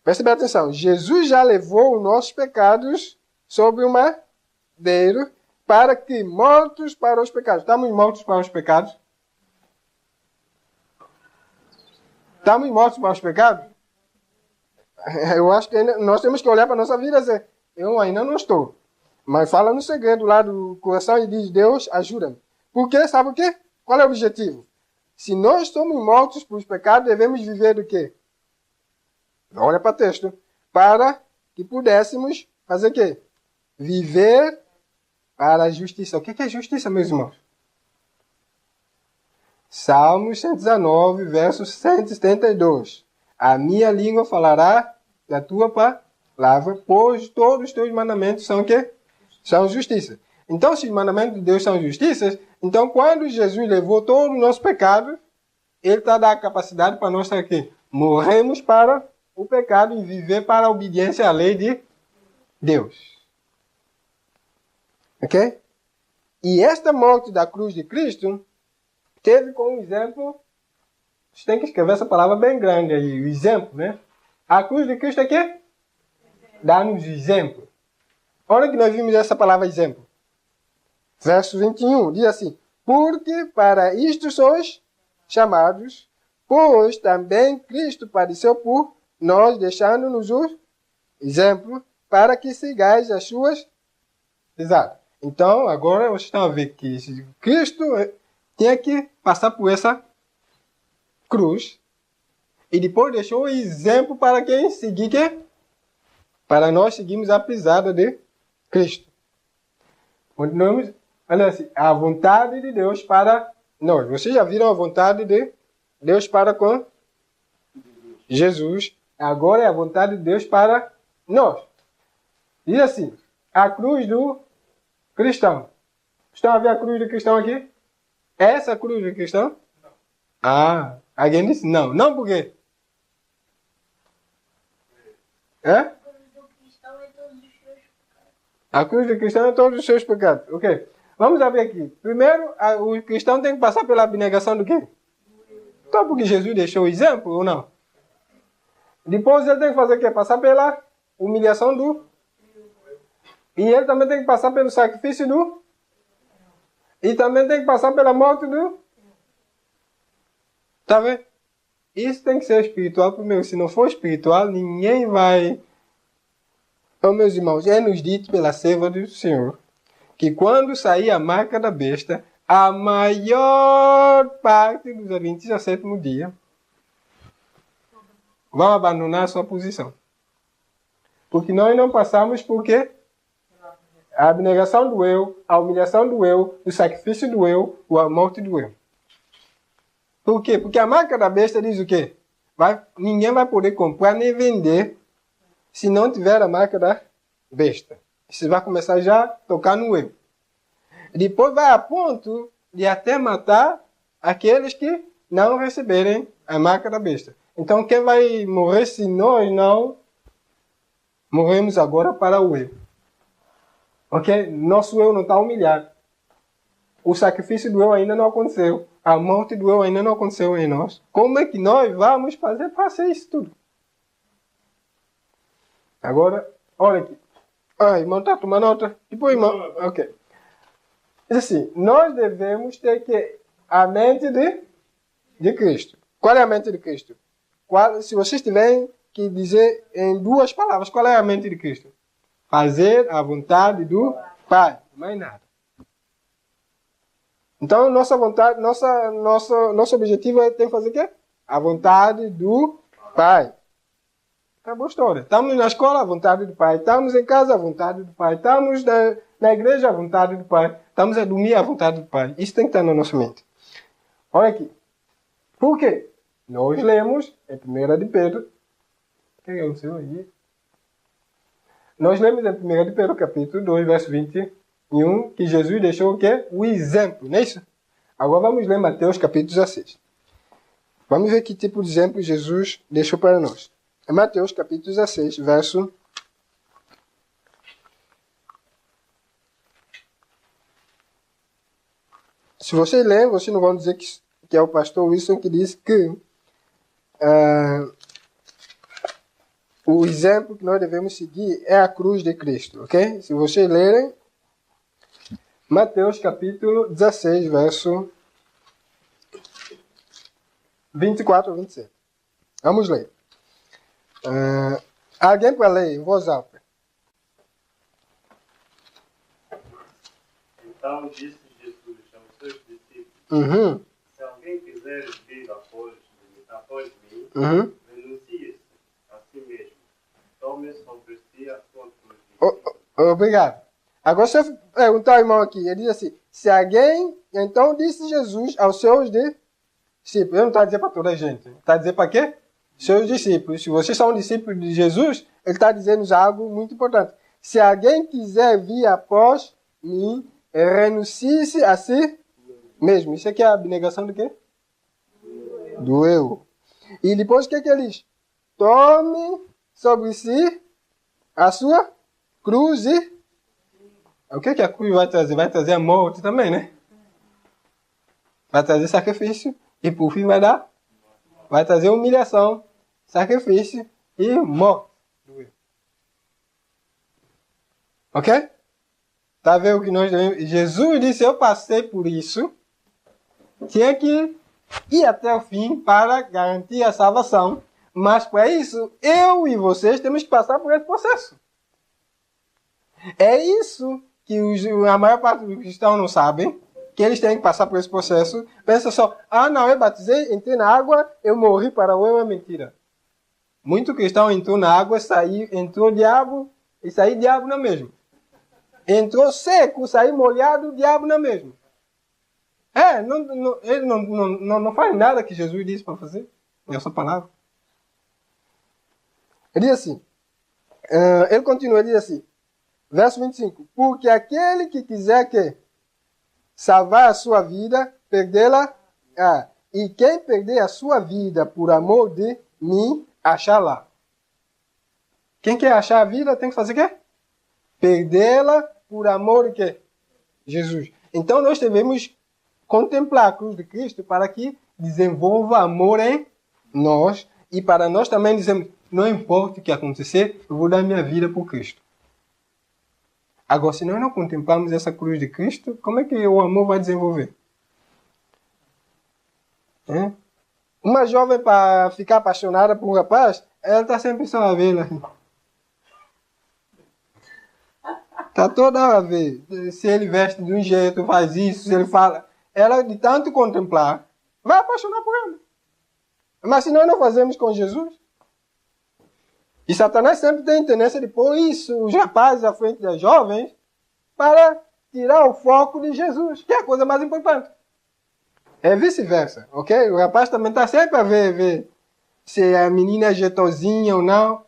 Preste bem atenção, Jesus já levou os nossos pecados sobre o madeiro, para que mortos para os pecados. Estamos mortos para os pecados? Estamos mortos para os pecados? Eu acho que nós temos que olhar para a nossa vida e dizer, eu ainda não estou. Mas fala no segredo lá do coração e diz, Deus, ajuda-me. Porque, sabe o quê? Qual é o objetivo? Se nós somos mortos para os pecados, devemos viver do quê? Olha para o texto. Para que pudéssemos fazer o quê? Viver para a justiça. O que é justiça, meus irmãos? Salmos 119, verso 172. A minha língua falará da tua palavra, pois todos os teus mandamentos são o quê? São justiça. Então, se os mandamentos de Deus são justiças, então quando Jesus levou todo o nosso pecado, Ele está dando a capacidade para nós estar aqui. Morremos para o pecado e viver para a obediência à lei de Deus. Ok? E esta morte da cruz de Cristo teve como exemplo, você tem que escrever essa palavra bem grande aí, o exemplo, né? A cruz de Cristo é quê? Dá-nos exemplo. Olha que nós vimos essa palavra exemplo. Verso 21, diz assim, porque para isto sois chamados, pois também Cristo padeceu por nós, deixando-nos o exemplo, para que sigais as suas... Exato. Então, agora vocês estão a ver que Cristo tinha que passar por essa cruz e depois deixou o exemplo para quem seguir, que? Para nós seguirmos a pisada de Cristo. Continuamos, olha assim, a vontade de Deus para nós. Vocês já viram a vontade de Deus para com Jesus? Agora é a vontade de Deus para nós. Diz assim, a cruz do cristão. Estão a ver a cruz do cristão aqui? Essa é a cruz do cristão? Não. Ah, alguém disse não. Não por quê? É? A cruz do cristão é todos os seus pecados. Ok. Vamos ver aqui. Primeiro, o cristão tem que passar pela abnegação do quê? Então, porque Jesus deixou o exemplo ou não? Depois ele tem que fazer o quê? Passar pela humilhação do... E ele também tem que passar pelo sacrifício do... E também tem que passar pela morte do... Tá vendo? Isso tem que ser espiritual primeiro. Se não for espiritual, ninguém vai... Então, meus irmãos, é nos dito pela serva do Senhor que quando sair a marca da besta, a maior parte dos adventistas ao sétimo dia vão abandonar a sua posição. Porque nós não passamos por quê? A abnegação do eu, a humilhação do eu, o sacrifício do eu, a morte do eu. Por quê? Porque a marca da besta diz o quê? Ninguém vai poder comprar nem vender se não tiver a marca da besta. Você vai começar já a tocar no eu. Depois vai a ponto de até matar aqueles que não receberem a marca da besta. Então quem vai morrer se nós não morremos agora para o eu? Ok? Nosso eu não está humilhado. O sacrifício do eu ainda não aconteceu. A morte do eu ainda não aconteceu em nós. Como é que nós vamos fazer para ser isso tudo? Agora, olha aqui. Ah, irmão, tá tomando nota? Tipo, irmão. Ok. Diz assim, nós devemos ter que a mente de Cristo. Qual é a mente de Cristo? Se vocês tiverem que dizer em duas palavras, qual é a mente de Cristo? Fazer a vontade do Pai. Mais nada. Então, nossa vontade, nosso objetivo é ter que fazer o quê? A vontade do Pai. Acabou a história. Estamos na escola, a vontade do Pai. Estamos em casa, a vontade do Pai. Estamos na igreja, a vontade do Pai. Estamos a dormir, a vontade do Pai. Isso tem que estar na nossa mente. Olha aqui. Por quê? Nós lemos em 1 de Pedro. O que é o seu aí? Nós lemos em 1 de Pedro, capítulo 2, verso 21, que Jesus deixou o quê? O exemplo, não é isso? Agora vamos ler Mateus, capítulo 16. Vamos ver que tipo de exemplo Jesus deixou para nós. É Mateus capítulo 16, verso... Se vocês lerem, vocês não vão dizer que é o pastor Wilson que disse que o exemplo que nós devemos seguir é a cruz de Cristo, ok? Se vocês lerem, Mateus capítulo 16, verso 24 a 27. Vamos ler. Alguém para ler em voz alta. Então disse Jesus aos seus discípulos: Se alguém quiser vir após mim, renuncie-se a si mesmo. Tome sobre si a sua cruz. Obrigado. Agora, se eu perguntar ao irmão aqui, ele diz assim: se alguém. Então disse Jesus aos seus discípulos. Ele não está a dizer para toda a gente. Está a dizer para quê? Seus discípulos. Se vocês são discípulos de Jesus, ele está dizendo algo muito importante. Se alguém quiser vir após mim, renuncie-se a si mesmo. Isso aqui é a abnegação do quê? Do eu. E depois o que ele diz? Tome sobre si a sua cruz e... O que a cruz vai trazer? Vai trazer a morte também, né? Vai trazer sacrifício e por fim vai trazer humilhação, sacrifício e morte. Ok? Tá vendo o que nós devemos? Jesus disse: eu passei por isso, tinha que ir até o fim para garantir a salvação, mas para isso eu e vocês temos que passar por esse processo. É isso que a maior parte dos cristãos não sabem, que eles têm que passar por esse processo. Pensa só: não, eu batizei, entrei na água, eu morri para o eu. É mentira. Muito cristão entrou na água, entrou diabo e saiu diabo na mesma. Entrou seco, saiu molhado, diabo na mesma. Ele não faz nada que Jesus disse para fazer. É essa palavra. Ele diz assim, ele continua, ele diz assim, verso 25: porque aquele que quiser salvar a sua vida, perdê-la, e quem perder a sua vida por amor de mim, achá-la. Quem quer achar a vida tem que fazer o quê? Perdê-la por amor de quê? Jesus. Então nós devemos contemplar a cruz de Cristo para que desenvolva amor em nós e para nós também dizemos: não importa o que acontecer, eu vou dar minha vida por Cristo. Agora, se nós não contemplarmos essa cruz de Cristo, como é que o amor vai desenvolver? Uma jovem, para ficar apaixonada por um rapaz, ela está sempre só a ver. Está toda hora a ver. Se ele veste de um jeito, faz isso, se ele fala. Ela, de tanto contemplar, vai apaixonar por ele. Mas se nós não fazemos com Jesus, e Satanás sempre tem a tendência de pôr os rapazes à frente das jovens para tirar o foco de Jesus, que é a coisa mais importante. É vice-versa, ok? O rapaz também está sempre a ver se a menina é jeitosinha ou não.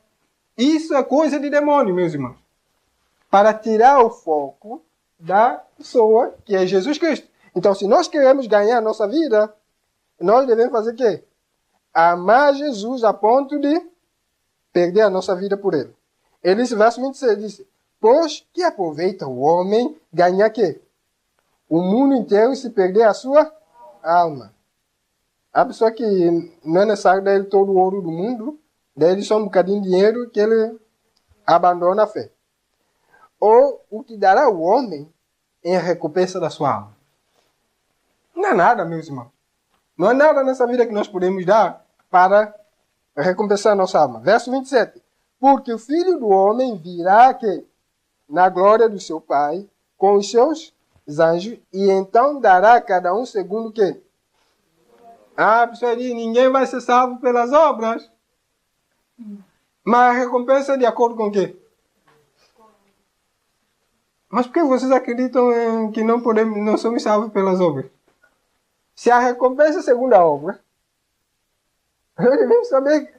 Isso é coisa de demônio, meus irmãos. Para tirar o foco da pessoa que é Jesus Cristo. Então, se nós queremos ganhar a nossa vida, nós devemos fazer o quê? Amar Jesus a ponto de perder a nossa vida por ele. Ele disse, verso 26, disse: pois que aproveita o homem ganhar quê? O mundo inteiro e se perder a sua alma. A pessoa que não é necessário dar ele todo o ouro do mundo, dá ele só um bocadinho de dinheiro que ele abandona a fé. Ou o que dará o homem em recompensa da sua alma. Não é nada, meus irmãos. Não é nada nessa vida que nós podemos dar para recompensar a nossa alma. Verso 27. Porque o Filho do Homem virá que na glória do seu Pai, com os seus anjos, e então dará a cada um segundo o quê? A pessoa diz: ninguém vai ser salvo pelas obras. Mas a recompensa é de acordo com o quê? Mas por que vocês acreditam que não somos salvos pelas obras? Se a recompensa é segundo a obra, nós devemos saber.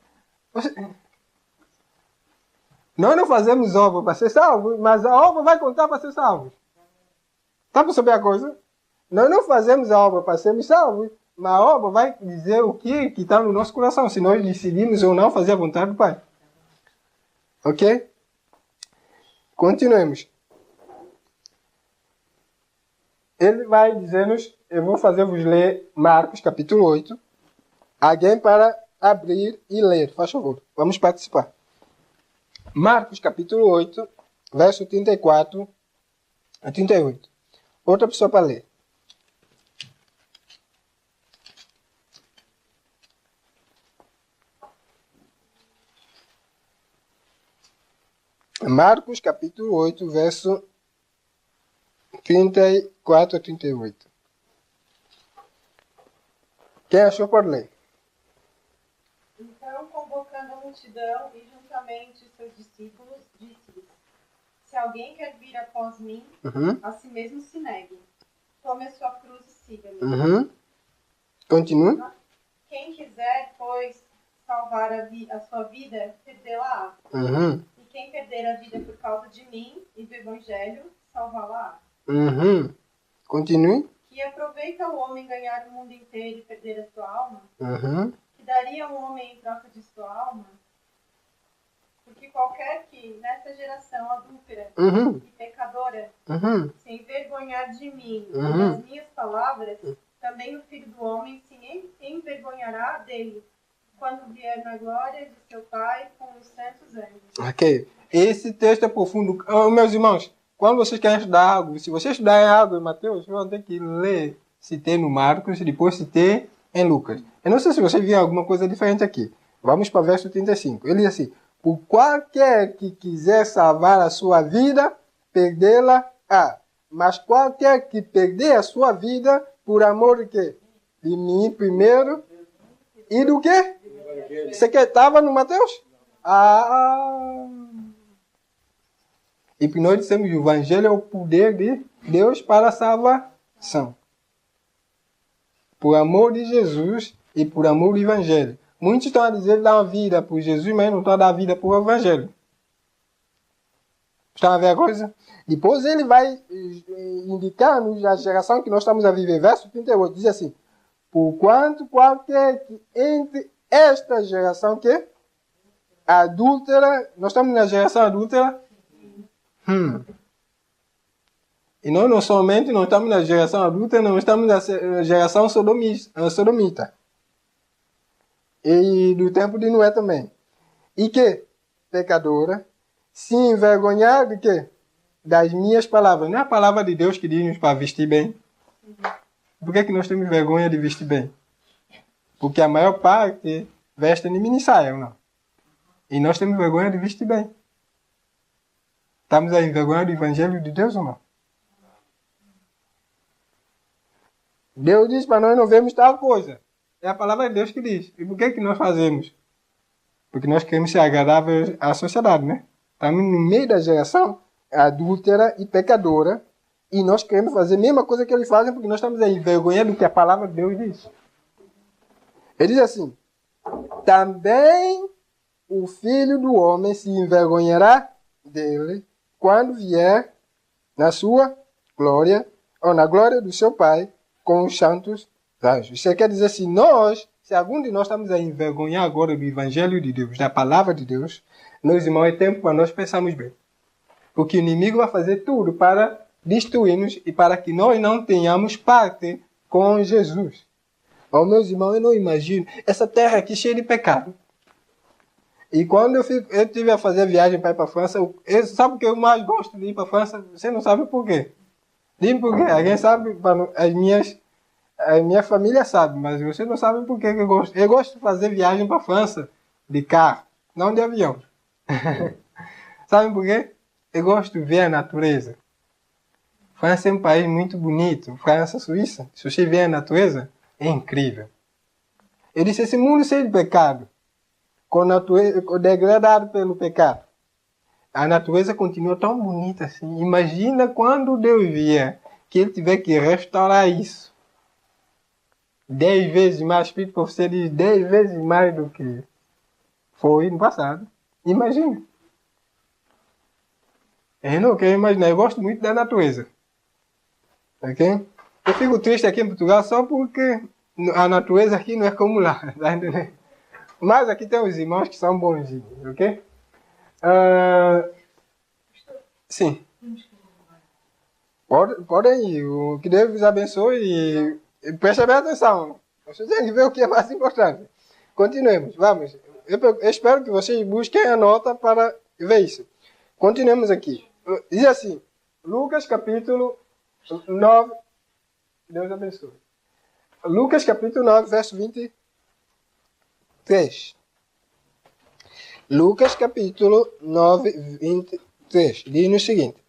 Nós não fazemos obra para ser salvos, mas a obra vai contar para ser salvos. Está para saber a coisa? Nós não fazemos a obra para sermos salvos, mas a obra vai dizer o que está no nosso coração, se nós decidimos ou não fazer a vontade do Pai. Ok? Continuemos. Ele vai dizer-nos, eu vou fazer-vos ler Marcos capítulo 8. Alguém para abrir e ler, faz favor. Vamos participar. Marcos capítulo 8, verso 34 a 38. Outra pessoa para ler. Marcos capítulo 8, verso 34 a 38. Quem achou pode ler. Então, convocando a multidão e juntamente os seus discípulos, disse-lhes: Se alguém quer vir após mim, a si mesmo se negue. Tome a sua cruz e siga-me. Continue. Quem quiser, pois, salvar a sua vida, perdê-la-á. E quem perder a vida por causa de mim e do Evangelho, salvá-la-á. Continue. Que aproveita o homem ganhar o mundo inteiro e perder a sua alma? Que daria um homem em troca de sua alma? Porque qualquer que, nessa geração adúltera e pecadora, se envergonhar de mim e das minhas palavras, também o Filho do Homem se envergonhará dele, quando vier na glória de seu Pai com os santos anjos. Ok. Esse texto é profundo. Meus irmãos, quando vocês querem estudar algo, se você estudar em algo em Mateus, vocês vão ter que ler se tem no Marcos e depois se tem em Lucas. Eu não sei se você viu alguma coisa diferente aqui. Vamos para o verso 35. Ele diz assim: por qualquer que quiser salvar a sua vida, perdê-la-á. Mas qualquer que perder a sua vida, por amor de quê? De mim primeiro. E do quê? Você que estava no Mateus? E nós dissemos que o Evangelho é o poder de Deus para a salvação. Por amor de Jesus e por amor do Evangelho. Muitos estão a dizer dar a vida por Jesus, mas não estão a dar a vida por Evangelho. Estão a ver a coisa? Depois ele vai indicar-nos a geração que nós estamos a viver. Verso 38 diz assim: porquanto qualquer que entre esta geração que adúltera, nós estamos na geração adúltera. E nós não somente não estamos na geração adulta, nós estamos na geração sodomita. E do tempo de Noé também. E que, pecadora, se envergonhar de quê? Das minhas palavras. Não é a palavra de Deus que diz-nos para vestir bem. Por que nós temos vergonha de vestir bem? Porque a maior parte veste de mini saia, não? E nós temos vergonha de vestir bem. Estamos a envergonhar do Evangelho de Deus ou não? Deus diz para nós não vermos tal coisa. É a palavra de Deus que diz. E por que nós fazemos? Porque nós queremos ser agradáveis à sociedade, né? Estamos no meio da geração adúltera e pecadora. E nós queremos fazer a mesma coisa que eles fazem porque nós estamos a envergonhar do que a palavra de Deus diz. Ele diz assim: também o Filho do Homem se envergonhará dele quando vier na sua glória, ou na glória do seu Pai, com os santos anjos. Isso quer dizer assim, se algum de nós estamos a envergonhar agora do Evangelho de Deus, da palavra de Deus, meus irmãos, é tempo para nós pensarmos bem. Porque o inimigo vai fazer tudo para destruir-nos e para que nós não tenhamos parte com Jesus. Oh, meus irmãos, eu não imagino essa terra aqui cheia de pecado. E quando eu tive a fazer a viagem para ir para a França, sabe o que eu mais gosto de ir para a França? Você não sabe por quê? Diga por quê. Alguém sabe? A minha família sabe, mas você não sabe por quê que eu gosto. Eu gosto de fazer viagem para a França de carro, não de avião. Sabe por quê? Eu gosto de ver a natureza. França é um país muito bonito. França, Suíça. Se você vê a natureza, é incrível. Eu disse, esse mundo cheio de pecado, degradado pelo pecado, a natureza continua tão bonita assim. Imagina quando Deus vier, que Ele tiver que restaurar isso. 10 vezes mais, Espírito Profecia diz 10 vezes mais do que foi no passado. Imagina. Eu não quero imaginar, eu gosto muito da natureza. Ok? Eu fico triste aqui em Portugal só porque a natureza aqui não é como lá. Tá entendendo? Mas aqui tem os irmãos que são bonzinhos, ok? Sim. Podem ir. Que Deus vos abençoe e preste bem atenção. Vocês têm que ver o que é mais importante. Continuemos. Vamos. Eu espero que vocês busquem a nota para ver isso. Continuemos aqui. Diz assim. Lucas capítulo 9. Deus abençoe. Lucas capítulo 9, verso 23. Lucas capítulo 9, 23. Diz o seguinte.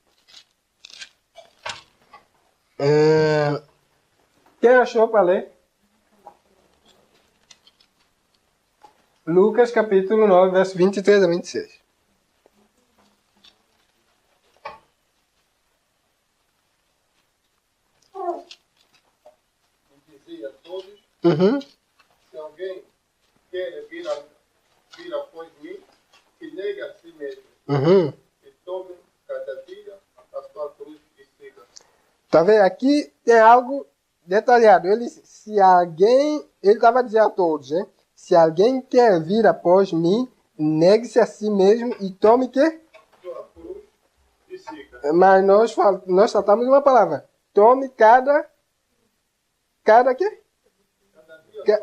Quem achou para ler? Lucas capítulo 9, verso 23 a 26. Dizia a todos, Uhum. se alguém quer vir após mim, que negue a si mesmo, Uhum. e tome cada dia a sua cruz e siga. Tá vendo? Aqui tem algo detalhado. Ele estava dizendo a todos, né? Se alguém quer vir após mim, negue-se a si mesmo e tome que? Sua cruz e siga. Mas nós tratamos uma palavra. Tome cada quê? Cada dia a sua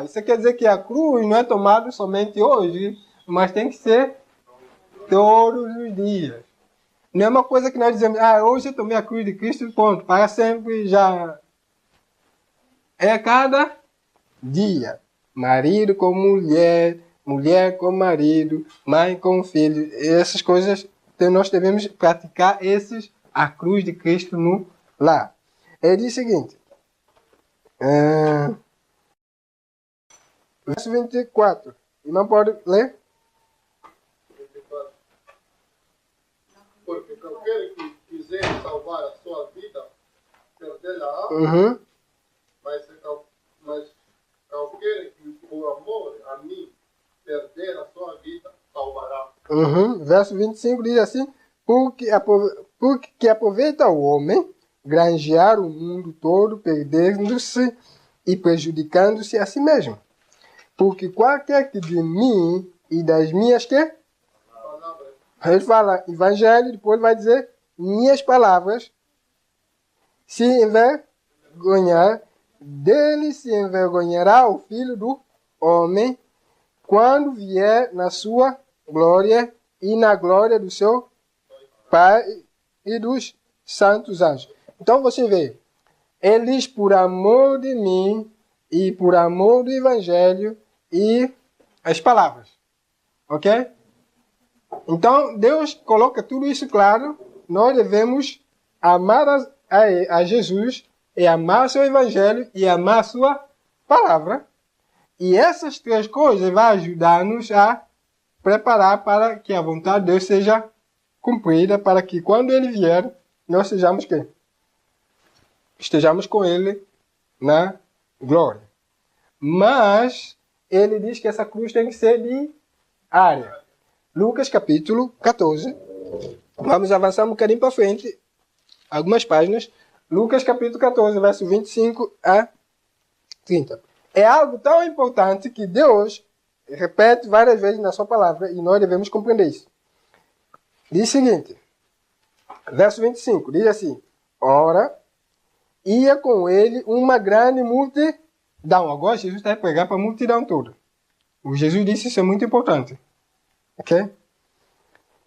cruz. Isso quer dizer que a cruz não é tomada somente hoje, mas tem que ser todos os dias. Não é uma coisa que nós dizemos, hoje eu tomei a cruz de Cristo, ponto, para sempre já. É cada dia. Marido com mulher, mulher com marido, mãe com filho. Essas coisas nós devemos praticar a cruz de Cristo no lar. Ele diz o seguinte. Verso 24. Irmão, pode ler? 24. Porque qualquer que quiser salvar a sua vida, perdê-la-á, Uhum. mas qualquer que por amor a mim perder a sua vida, salvará. Uhum. Verso 25 diz assim: porque aproveita o homem granjear o mundo todo, perdendo-se e prejudicando-se a si mesmo. Porque qualquer que de mim e das minhas que? Palavras. Ele fala evangelho, depois vai dizer minhas palavras. Se envergonhar, dele se envergonhará o Filho do Homem quando vier na sua glória e na glória do seu Pai e dos santos anjos. Então você vê, eles por amor de mim e por amor do evangelho e as palavras. Ok? Então Deus coloca tudo isso claro. Nós devemos amar a Jesus e amar seu evangelho e amar sua palavra. E essas três coisas vão ajudar-nos a preparar para que a vontade de Deus seja cumprida, para que quando Ele vier, nós sejamos quem? Estejamos com Ele na glória. Mas Ele diz que essa cruz tem que ser diária. Lucas capítulo 14. Vamos avançar um bocadinho para frente, algumas páginas. Lucas capítulo 14, verso 25 a 30. É algo tão importante que Deus repete várias vezes na sua palavra e nós devemos compreender isso. Diz o seguinte, verso 25, diz assim: ora, ia com ele uma grande multidão. Agora Jesus está a pregar para a multidão toda. O Jesus disse isso é muito importante. Ok?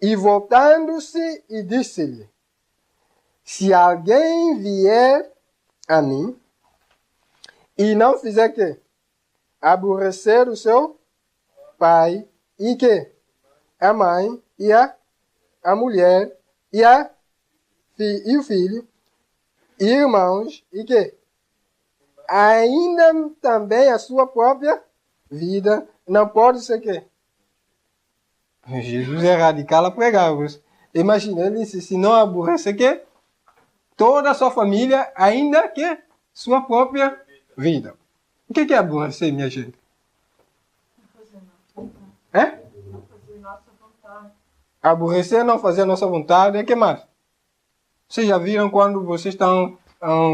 E voltando-se e disse-lhe: se alguém vier a mim e não fizer que? Aborrecer o seu pai e que? A mãe e a mulher e o filho e irmãos e que? Ainda também a sua própria vida não pode ser que? Jesus é radical a pregar. Imagina, ele disse, se não aborrecer que? Toda a sua família, ainda que sua própria vida. O que é aborrecer, minha gente? É? Não fazer nossa vontade. Aborrecer é não fazer a nossa vontade. E o que mais? Vocês já viram quando vocês estão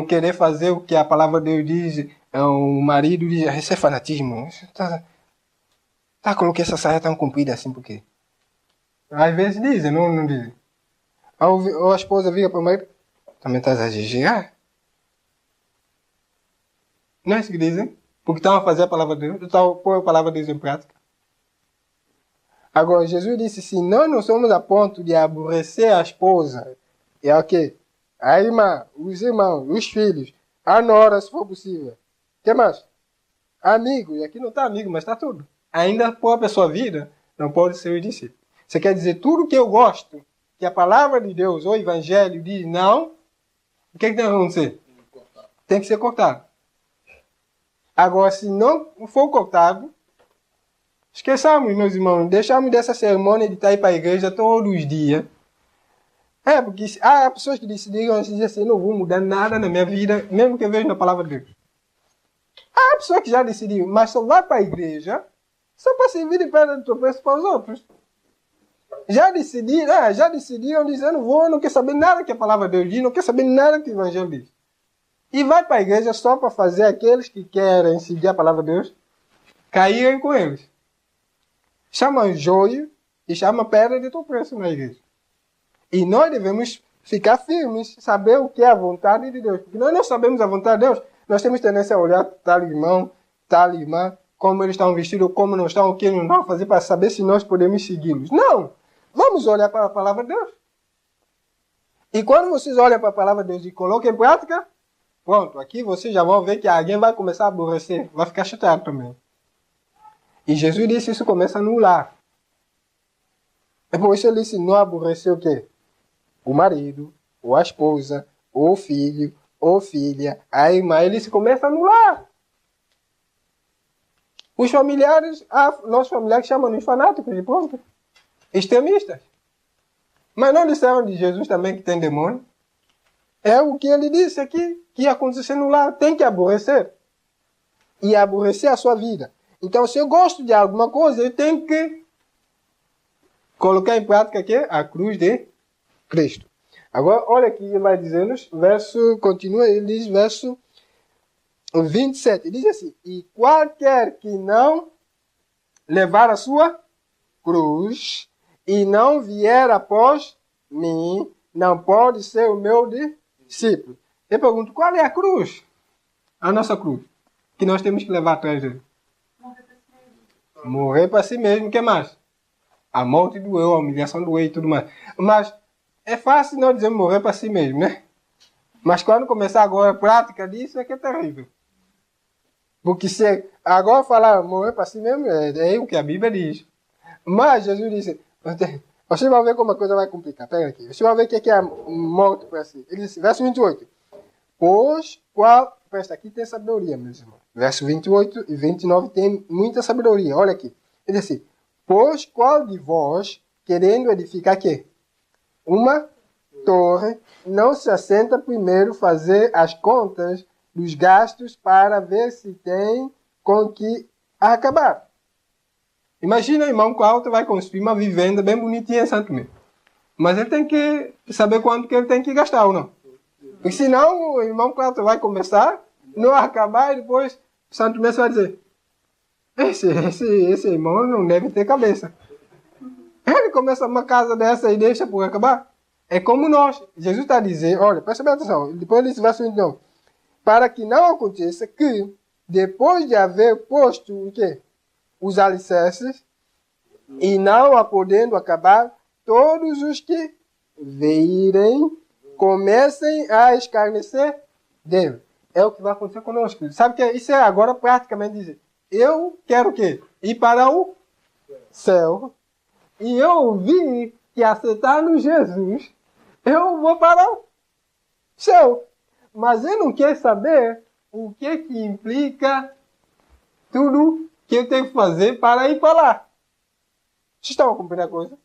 querer fazer o que a palavra de Deus diz, o marido diz, isso é fanatismo. Coloquei essa saia tão comprida assim, por quê? Às vezes dizem, não dizem. Ou a esposa vira para o marido, também estás a vigiar? Não é isso que dizem? Porque estão a fazer a palavra de Deus, estão a pôr a palavra de Deus em prática. Agora, Jesus disse, se nós não somos a ponto de aborrecer a esposa, é o quê? A irmã, os irmãos, os filhos, a nora, se for possível. O que mais? Amigo, e aqui não está amigo, mas está tudo. Ainda por a sua vida, não pode ser o discípulo. Você quer dizer, tudo que eu gosto, que a palavra de Deus ou o evangelho diz não, o que tem que acontecer? Tem que ser cortado. Agora, se não for cortado, esqueçamos, meus irmãos, deixamos dessa cerimônia de estar aí para a igreja todos os dias. Porque há pessoas que decidiram assim, não vou mudar nada na minha vida, mesmo que eu veja na palavra de Deus. Há pessoas que já decidiram, mas só vai para a igreja só para servir de pedra de tropeço para os outros. Já decidiram dizer, não quero saber nada que a palavra de Deus diz, não quero saber nada que o evangelho diz. E vai para a igreja só para fazer aqueles que querem seguir a palavra de Deus caírem com eles. Chama joio e chama pedra de tropeço na igreja. E nós devemos ficar firmes, saber o que é a vontade de Deus. Porque nós não sabemos a vontade de Deus, nós temos tendência a olhar tal irmão, tal irmã, como eles estão vestidos, como não estão, o que eles não estão a fazer para saber se nós podemos segui-los. Não! Vamos olhar para a palavra de Deus. E quando vocês olham para a palavra de Deus e colocam em prática, pronto, aqui vocês já vão ver que alguém vai começar a aborrecer, vai ficar chateado também. E Jesus disse isso começa no lar. É por isso ele disse não aborrecer o quê? O marido, ou a esposa, ou o filho, ou filha, a irmã. Ele disse começa no lar. Os familiares, nossos familiares chamam-nos fanáticos e pronto. Extremistas. Mas não disseram de Jesus também que tem demônio? É o que ele disse aqui, que ia acontecer no lar. Tem que aborrecer. E aborrecer a sua vida. Então, se eu gosto de alguma coisa, eu tenho que colocar em prática aqui a cruz de Cristo. Agora, olha aqui, ele vai dizer-nos, continua, ele diz, verso 27. Ele diz assim, e qualquer que não levar a sua cruz e não vier após mim, não pode ser o meu discípulo. Eu pergunto, qual é a cruz? A nossa cruz. Que nós temos que levar atrás dele. Morrer para si mesmo. O que mais? A morte do eu, a humilhação do eu e tudo mais. Mas é fácil nós dizer morrer para si mesmo, né? Mas quando começar agora a prática disso, é que é terrível. Porque se agora falar morrer para si mesmo, é o que a Bíblia diz. Mas Jesus disse, você vai ver como a coisa vai complicar. Pega aqui. Você vai ver o que é a morte para si. Ele disse, verso 28. Pois qual... Presta aqui, tem sabedoria, meus irmãos. Verso 28 e 29 tem muita sabedoria. Olha aqui. Ele diz assim, pois qual de vós, querendo edificar quê? Uma torre, não se assenta primeiro fazer as contas dos gastos para ver se tem com que acabar. Imagina, irmão, qual tu vai construir uma vivenda bem bonitinha em Santo Tomé. Mas ele tem que saber quanto que ele tem que gastar ou não. Porque senão o irmão Cláudio vai começar, não acabar e depois Santo Tomé vai dizer, esse irmão não deve ter cabeça. Ele começa uma casa dessa e deixa por acabar. É como nós. Jesus está a dizer, olha, presta bem atenção, depois ele vai assim, não. Para que não aconteça que, depois de haver posto o quê? Os alicerces, e não a podendo acabar, todos os que virem comecem a escarnecer dele. É o que vai acontecer conosco. Sabe que isso é agora praticamente dizer, eu quero o quê? Ir para o céu. E eu vi que aceitando Jesus, eu vou para o céu. Mas ele não quer saber o que implica tudo que eu tenho que fazer para ir para lá. Vocês estão a compreender a coisa?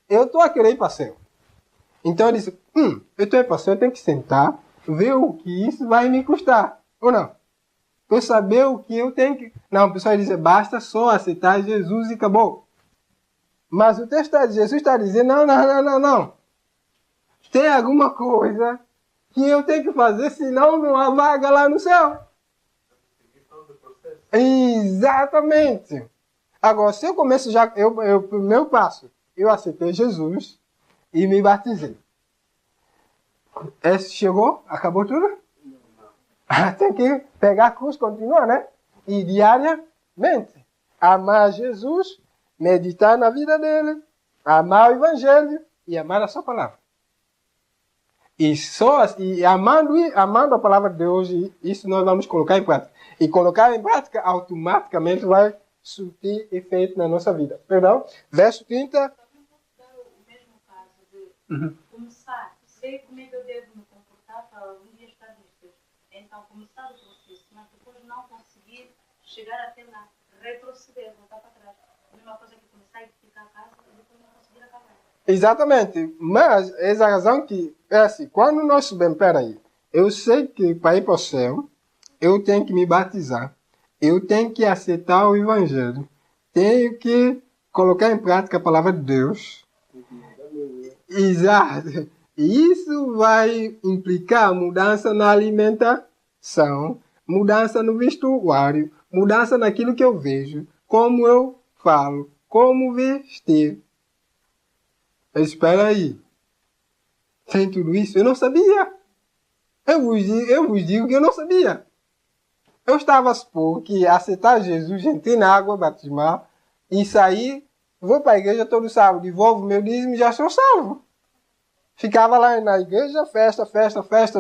Eu estou a querer ir para o céu. Então ele disse, eu estou a ir para o céu, eu tenho que sentar, ver o que isso vai me custar. Ou não? Para saber o que eu tenho que... Não, o pessoal diz, basta só aceitar Jesus e acabou. Mas o texto de Jesus está dizendo, não. Tem alguma coisa que eu tenho que fazer, senão não há vaga lá no céu. Exatamente. Agora, se eu começo já, o meu passo eu aceitei Jesus e me batizei. Esse chegou? Acabou tudo? Tem que pegar a cruz, continuar, né? E diariamente amar Jesus, meditar na vida dele, amar o Evangelho e amar a sua palavra. E amando a palavra de Deus, isso nós vamos colocar em prática. E colocar em prática automaticamente vai surtir efeito na nossa vida. Perdão? Verso 30. O mesmo caso de começar, sei como é que eu devo me comportar para algum dia estar nisto. Então, começar o processo, mas depois não conseguir chegar até lá, retroceder, voltar para trás. A mesma coisa que começar a edificar a casa e depois não conseguir acabar. Exatamente. Mas essa razão que, é assim, quando nós subimos, peraí, eu sei que para ir para o céu, eu tenho que me batizar. Eu tenho que aceitar o Evangelho. Tenho que colocar em prática a palavra de Deus. Exato. E isso vai implicar mudança na alimentação, mudança no vestuário, mudança naquilo que eu vejo, como eu falo, como vestir. Espera aí. Tem tudo isso? Eu não sabia. Eu vos digo que eu não sabia. Eu estava a supor que aceitar Jesus, entrei na água, batismar, e sair, vou para a igreja todo sábado, devolvo meu dízimo e já sou salvo. Ficava lá na igreja, festa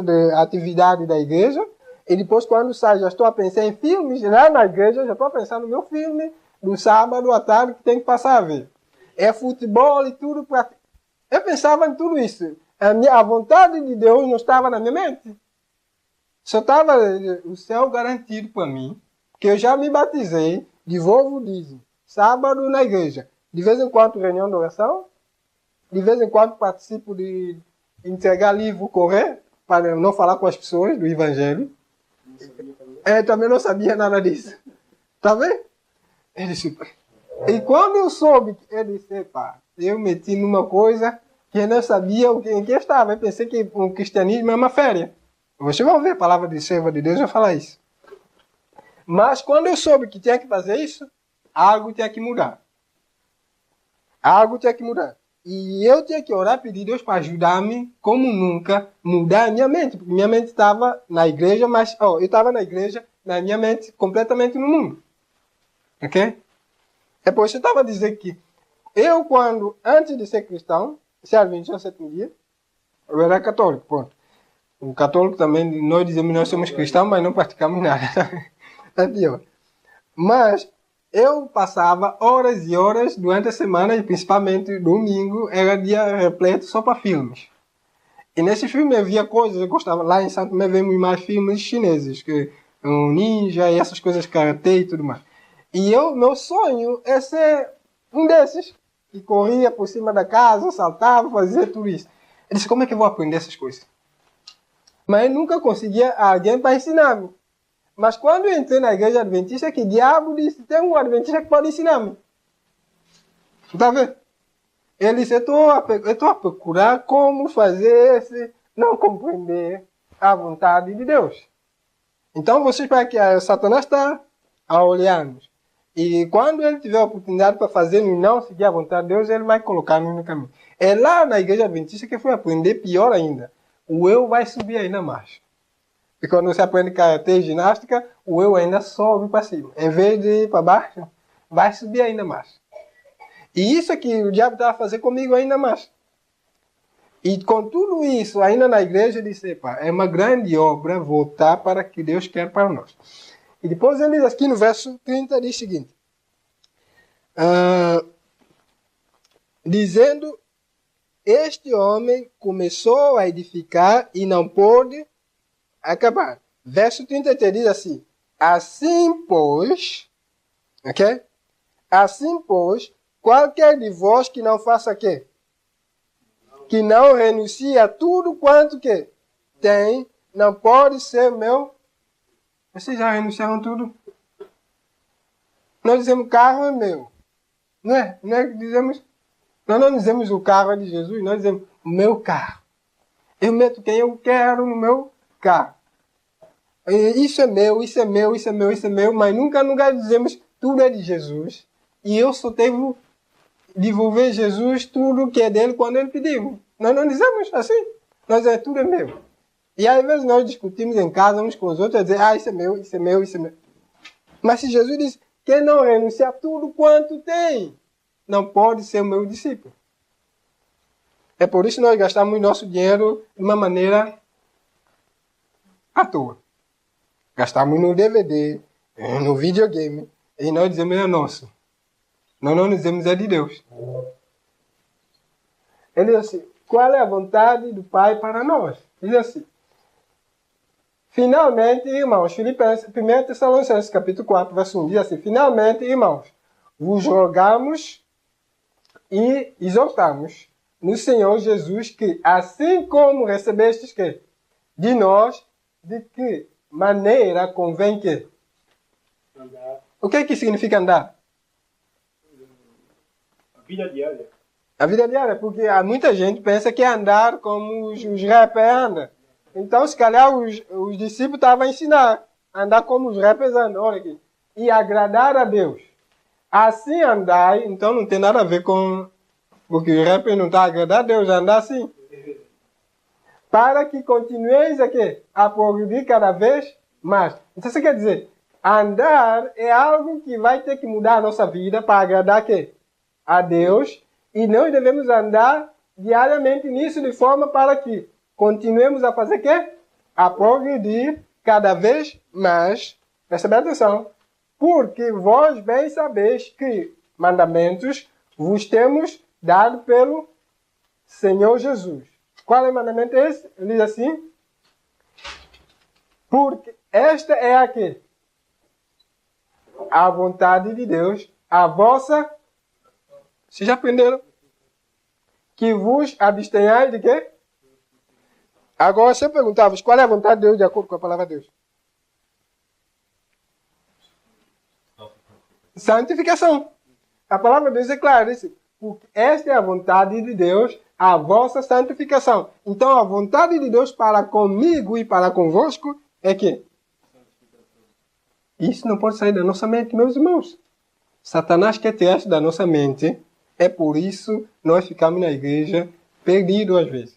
de atividade da igreja, e depois quando saio já estou a pensar em filmes, lá na igreja já estou a pensar no meu filme, do sábado à tarde que tem que passar a ver. É futebol e tudo para... Eu pensava em tudo isso. A vontade de Deus não estava na minha mente. Só estava o céu garantido para mim, que eu já me batizei, devolvo o dízimo. Sábado na igreja. De vez em quando reunião de oração. De vez em quando participo de entregar livro, correr, para não falar com as pessoas do Evangelho. Também não sabia nada disso. Tá vendo? Ele disse, e quando eu soube, ele disse, pá, eu meti numa coisa que eu não sabia em que estava. Eu pensei que o cristianismo é uma férias. Vocês vão ver a palavra de serva de Deus vai falar isso. Mas quando eu soube que tinha que fazer isso, algo tinha que mudar. Algo tinha que mudar. E eu tinha que orar e pedir a Deus para ajudar-me, como nunca, mudar a minha mente. Porque minha mente estava na igreja, mas eu estava na igreja, na minha mente completamente no mundo. Ok? É por isso que eu estava a dizer que eu, antes de ser cristão, se adventia o sétimo dia, eu era católico, ponto. O católico também, nós dizemos que nós somos cristãos, mas não praticamos nada. É pior. Mas eu passava horas e horas durante a semana, e principalmente domingo, era dia repleto só para filmes. E nesse filme eu via coisas, eu gostava. Lá em Santo Tomé vemos mais filmes chineses, que um ninja e essas coisas, karatê e tudo mais. E meu sonho é ser um desses, que corria por cima da casa, saltava, fazia tudo isso. Eu disse, como é que eu vou aprender essas coisas? Mas eu nunca conseguia alguém para ensinar-me. Mas quando eu entrei na igreja adventista, que diabo disse, tem um adventista que pode ensinar-me. Está vendo? Ele disse, eu estou a procurar como fazer esse não compreender a vontade de Deus. Então vocês para que Satanás está a olhar-nos. E quando ele tiver a oportunidade para fazer e não seguir a vontade de Deus, ele vai colocar-nos no caminho. É lá na igreja adventista que eu fui aprender pior ainda. O eu vai subir ainda mais. E quando você aprende karatê e ginástica, o eu ainda sobe para cima. Em vez de ir para baixo, vai subir ainda mais. E isso é que o diabo estava fazendo comigo ainda mais. E com tudo isso, ainda na igreja, eu disse, pá, é uma grande obra voltar para o que Deus quer para nós. E depois ele diz aqui no verso 30, diz o seguinte. Dizendo, este homem começou a edificar e não pôde acabar. Verso 33 diz assim. Assim, pois, ok? Assim, pois, qualquer de vós que não faça o quê? Que não renuncie a tudo quanto que tem, não pode ser meu. Vocês já renunciaram tudo? Nós dizemos carro é meu. Não é? Não é que dizemos... Nós não dizemos o carro é de Jesus, nós dizemos o meu carro. Eu meto quem eu quero no meu carro. Isso é meu, isso é meu, isso é meu, isso é meu, mas nunca dizemos tudo é de Jesus. E eu só devo devolver a Jesus tudo que é dele quando ele pediu. Nós não dizemos assim. Nós é tudo é meu. E às vezes nós discutimos em casa uns com os outros, a dizer, isso é meu, isso é meu, isso é meu. Mas se Jesus diz, quem não renuncia a tudo quanto tem, não pode ser o meu discípulo. É por isso que nós gastamos nosso dinheiro de uma maneira à toa. Gastamos no DVD, no videogame, e nós dizemos é nosso. Nós não dizemos é de Deus. Ele diz assim, qual é a vontade do Pai para nós? Diz assim, finalmente, irmãos, Filipenses, 1 Tessalonicenses, capítulo 4, verso 1, diz assim, finalmente, irmãos, vos rogamos e exortamos no Senhor Jesus que, assim como recebestes que de nós, de que maneira convém que? Andar. O que significa andar? A vida diária. A vida diária, porque há muita gente que pensa que é andar como os rappers andam. Então, se calhar, os discípulos estavam a ensinar a andar como os rappers andam. Olha aqui. E agradar a Deus. Assim andar, então não tem nada a ver com... Porque o rapper não está a agradar a Deus, andar assim. Para que continueis aqui a progredir cada vez mais. Então, isso quer dizer, andar é algo que vai ter que mudar a nossa vida para agradar aqui a Deus. E nós devemos andar diariamente nisso de forma para que continuemos a fazer o quê? A progredir cada vez mais. Presta bem atenção. Porque vós bem sabeis que mandamentos vos temos dado pelo Senhor Jesus. Qual é o mandamento esse? Ele diz assim. Porque esta é aqui a vontade de Deus, a vossa... Vocês já aprenderam? Que vos abstenhais de quê? Agora, se eu perguntava qual é a vontade de Deus de acordo com a palavra de Deus? Santificação. A palavra de Deus é clara. Porque esta é a vontade de Deus, a vossa santificação. Então, a vontade de Deus para comigo e para convosco é que? Isso não pode sair da nossa mente, meus irmãos. Satanás quer tirar isso da nossa mente. É por isso nós ficamos na igreja perdidos às vezes.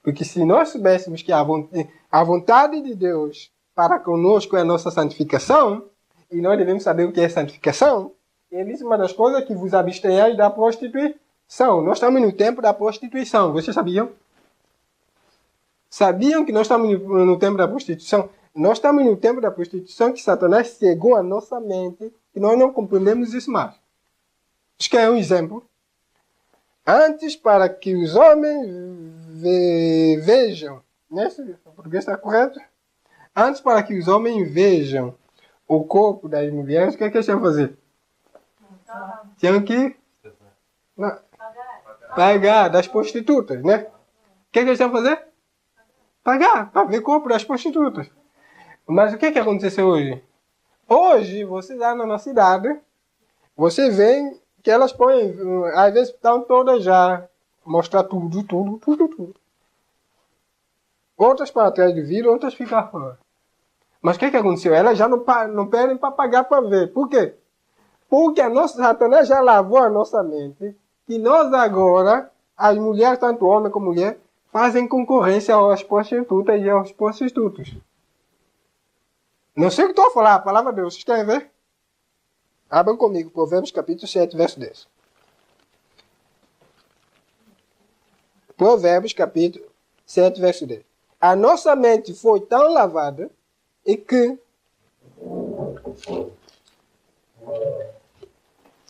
Porque se nós soubéssemos que a vontade de Deus para conosco é a nossa santificação, e nós devemos saber o que é santificação, ele disse uma das coisas que vos abstenhais da prostituição. Nós estamos no tempo da prostituição. Vocês sabiam? Sabiam que nós estamos no tempo da prostituição? Nós estamos no tempo da prostituição que Satanás cegou a nossa mente e nós não compreendemos isso mais. Isso que é um exemplo. Antes, para que os homens vejam, né? O português está correto? Antes, para que os homens vejam o corpo das mulheres, o que é que eles tinham que fazer? Tinham que pagar das prostitutas, né? O que é que eles tinham que fazer? Pagar, para ver o corpo das prostitutas. Mas o que é que aconteceu hoje? Hoje, vocês andam na cidade, você vê que elas põem, às vezes estão todas já, mostrar tudo. Outras para trás do vidro, outras ficam fora. Mas o que aconteceu? Elas já não pedem para pagar para ver. Por quê? Porque a nossa Satanás já lavou a nossa mente, que nós agora, as mulheres, tanto homem como mulher, fazem concorrência às prostitutas e aos prostitutos. Não sei o que estou a falar, a palavra de Deus, vocês querem ver? Abram comigo, Provérbios capítulo 7, verso 10. Provérbios capítulo 7, verso 10. A nossa mente foi tão lavada e que...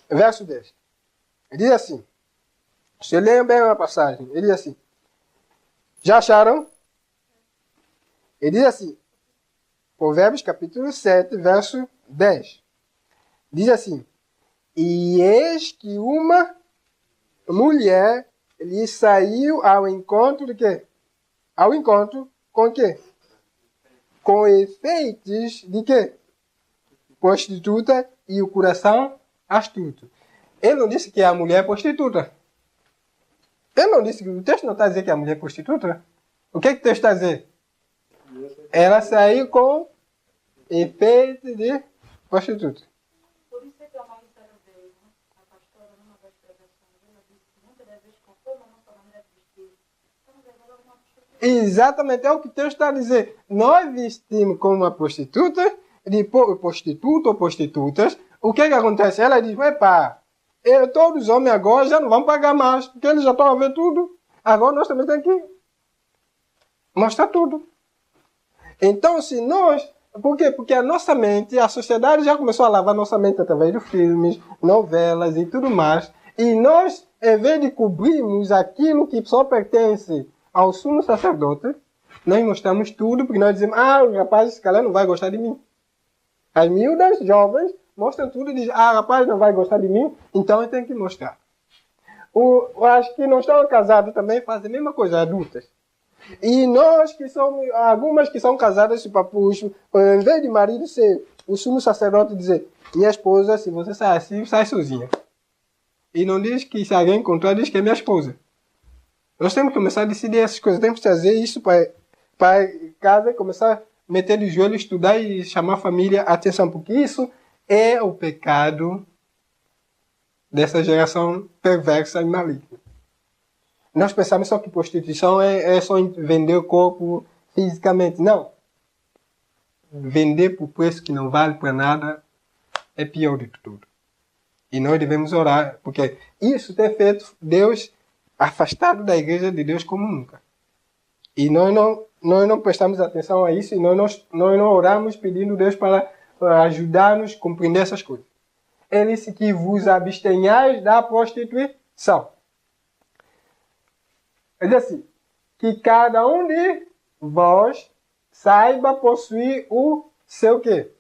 Verso 10. Ele diz assim. Você lê bem uma passagem. Ele diz assim. Já acharam? Ele diz assim. Provérbios capítulo 7, verso 10. Diz assim. E eis que uma mulher lhe saiu ao encontro de quê? Ao encontro com o quê? Com efeitos de quê? Prostituta e o coração astuto. Ele não disse que a mulher é prostituta. Ele não disse que o texto não está dizendo que a mulher é prostituta. O que o texto está dizendo? Ela saiu com efeito de prostituta. Por isso é que a mãe veio, a pastora, numa das pregações, Exatamente, é o que Deus está a dizer. Nós vestimos como uma prostituta, depois prostituto ou prostitutas. O que acontece? Ela diz, epá, todos os homens agora já não vão pagar mais, porque eles já estão a ver tudo. Agora nós também temos que mostrar tudo. Então, se nós... Por quê? Porque a nossa mente, a sociedade já começou a lavar nossa mente através de filmes, novelas e tudo mais. E nós, em vez de cobrirmos aquilo que só pertence ao sumo sacerdote, nós mostramos tudo, porque nós dizemos, o rapaz, esse cara não vai gostar de mim. As miúdas jovens mostram tudo e dizem, rapaz, não vai gostar de mim, então eu tenho que mostrar. As que não estão casadas também fazem a mesma coisa, adultas. E nós que somos, algumas que são casadas, em vez de marido ser o sumo sacerdote dizer, minha esposa, se você sai assim, sai sozinha. E não diz que se alguém encontrar, diz que é minha esposa. Nós temos que começar a decidir essas coisas, temos que trazer isso para casa, começar a meter de joelho, estudar e chamar a família a atenção, porque isso é o pecado dessa geração perversa e maligna. Nós pensamos só que prostituição é só vender o corpo fisicamente. Não. Vender por preço que não vale para nada é pior de tudo. E nós devemos orar, porque isso tem feito Deus afastado da igreja de Deus como nunca. E nós não prestamos atenção a isso e nós não oramos pedindo Deus para ajudar-nos a compreender essas coisas. Ele disse que vos abstenhais da prostituição. Ele diz assim, que cada um de vós saiba possuir o seu quê?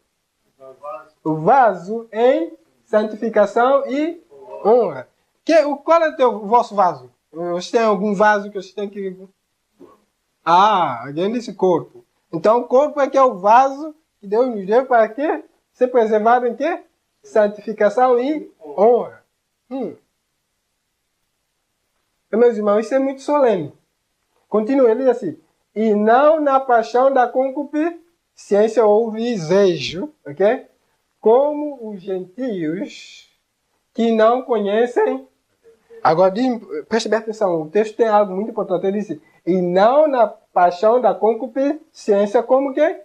O vaso em santificação e honra. Qual é o vosso vaso? Vocês têm algum vaso que vocês têm que... alguém disse corpo. Então o corpo é que é o vaso que Deus nos deu para quê? Ser preservado em quê? Santificação e honra. Meus irmãos, isso é muito solene. Continua, ele diz assim, e não na paixão da concupiscência ou desejo, ok? Como os gentios que não conhecem. Agora, preste bem atenção, o texto tem algo muito importante. Ele diz, e não na paixão da concupiscência, como que?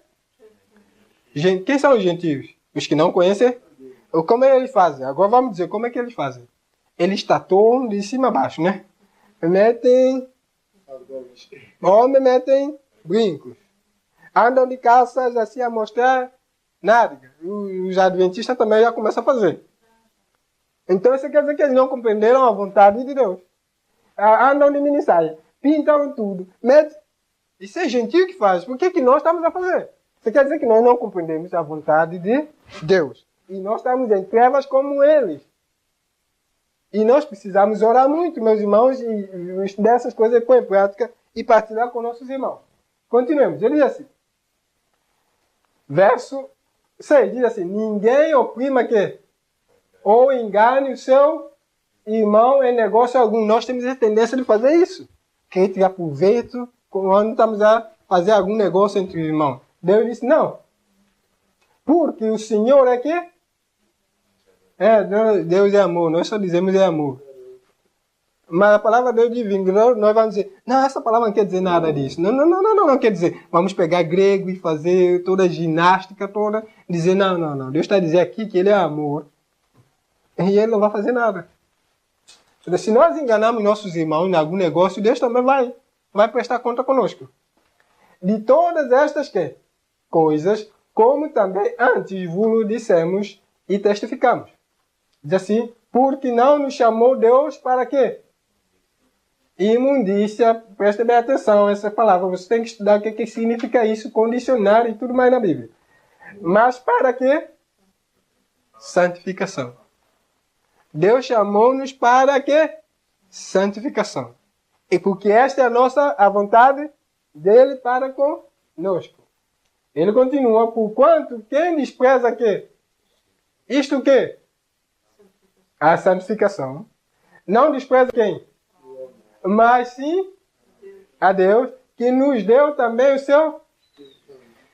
Quem são os gentios? Os que não conhecem? Como eles fazem? Agora vamos dizer como é que eles fazem. Eles tatuam de cima a baixo, né? Metem brincos. Andam de calças assim a mostrar nádega. Os adventistas também já começam a fazer. Então isso quer dizer que eles não compreenderam a vontade de Deus. Andam de mini saia, pintam tudo. Isso é gentio que faz. Por que nós estamos a fazer? Isso quer dizer que nós não compreendemos a vontade de Deus. E nós estamos em trevas como eles. E nós precisamos orar muito, meus irmãos, e estudar essas coisas, pôr em prática e partilhar com nossos irmãos. Continuemos. Ele diz assim. Verso 6 diz assim, ninguém oprima que ou engane o seu irmão em negócio algum. Nós temos a tendência de fazer isso. Querer tirar proveito quando estamos a fazer algum negócio entre irmãos. Deus disse, não. Porque o Senhor é que? Deus é amor, nós só dizemos é amor. Mas a palavra Deus divino, nós vamos dizer, não, essa palavra não quer dizer nada disso. Não quer dizer, vamos pegar grego e fazer toda a ginástica toda, dizer, não. Deus está dizendo aqui que Ele é amor. E Ele não vai fazer nada. Se nós enganamos nossos irmãos em algum negócio, Deus também vai prestar conta conosco. De todas estas coisas, como também antes vos dissemos e testificamos. Diz assim, porque não nos chamou Deus para quê? Imundícia, preste bem atenção a essa palavra. Você tem que estudar o que significa isso, condicionário e tudo mais na Bíblia. Mas para quê? Santificação. Deus chamou-nos para quê? Santificação. E porque esta é a vontade dele para conosco. Ele continua, porquanto quem despreza quê? Isto o quê? A santificação. Não despreza quem? Mas sim a Deus, que nos deu também o seu...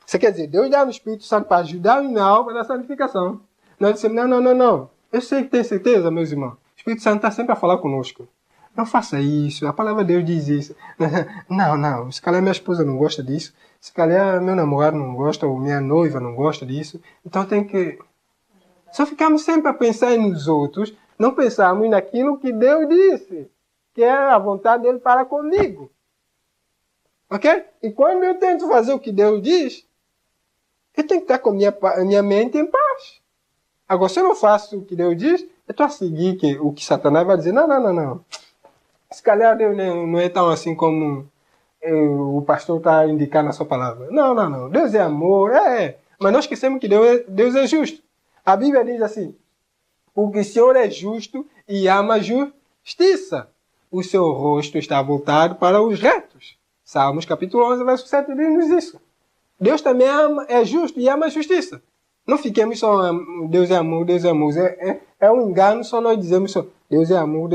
Você quer dizer, Deus dá o Espírito Santo para ajudar na obra da santificação. Nós dissemos, não. Eu sei que tem certeza, meus irmãos. O Espírito Santo está sempre a falar conosco. não faça isso, a palavra de Deus diz isso. Não, se calhar minha esposa não gosta disso, se calhar meu namorado não gosta, ou minha noiva não gosta disso, então tem que... Só ficamos sempre a pensar nos outros, não pensamos naquilo que Deus disse, que é a vontade dele para comigo. Ok? E quando eu tento fazer o que Deus diz, eu tenho que estar com a minha mente em paz. Agora, se eu não faço o que Deus diz, eu estou a seguir o que Satanás vai dizer. Não. Se calhar Deus não é tão assim como o pastor está a indicar na sua palavra. Não. Deus é amor. Mas nós esquecemos que Deus é justo. A Bíblia diz assim, porque o Senhor é justo e ama a justiça. O seu rosto está voltado para os retos. Salmos capítulo 11, verso 7 diz isso. Deus também é justo e ama a justiça. Não fiquemos só Deus é amor. É um engano só nós dizemos só Deus é amor.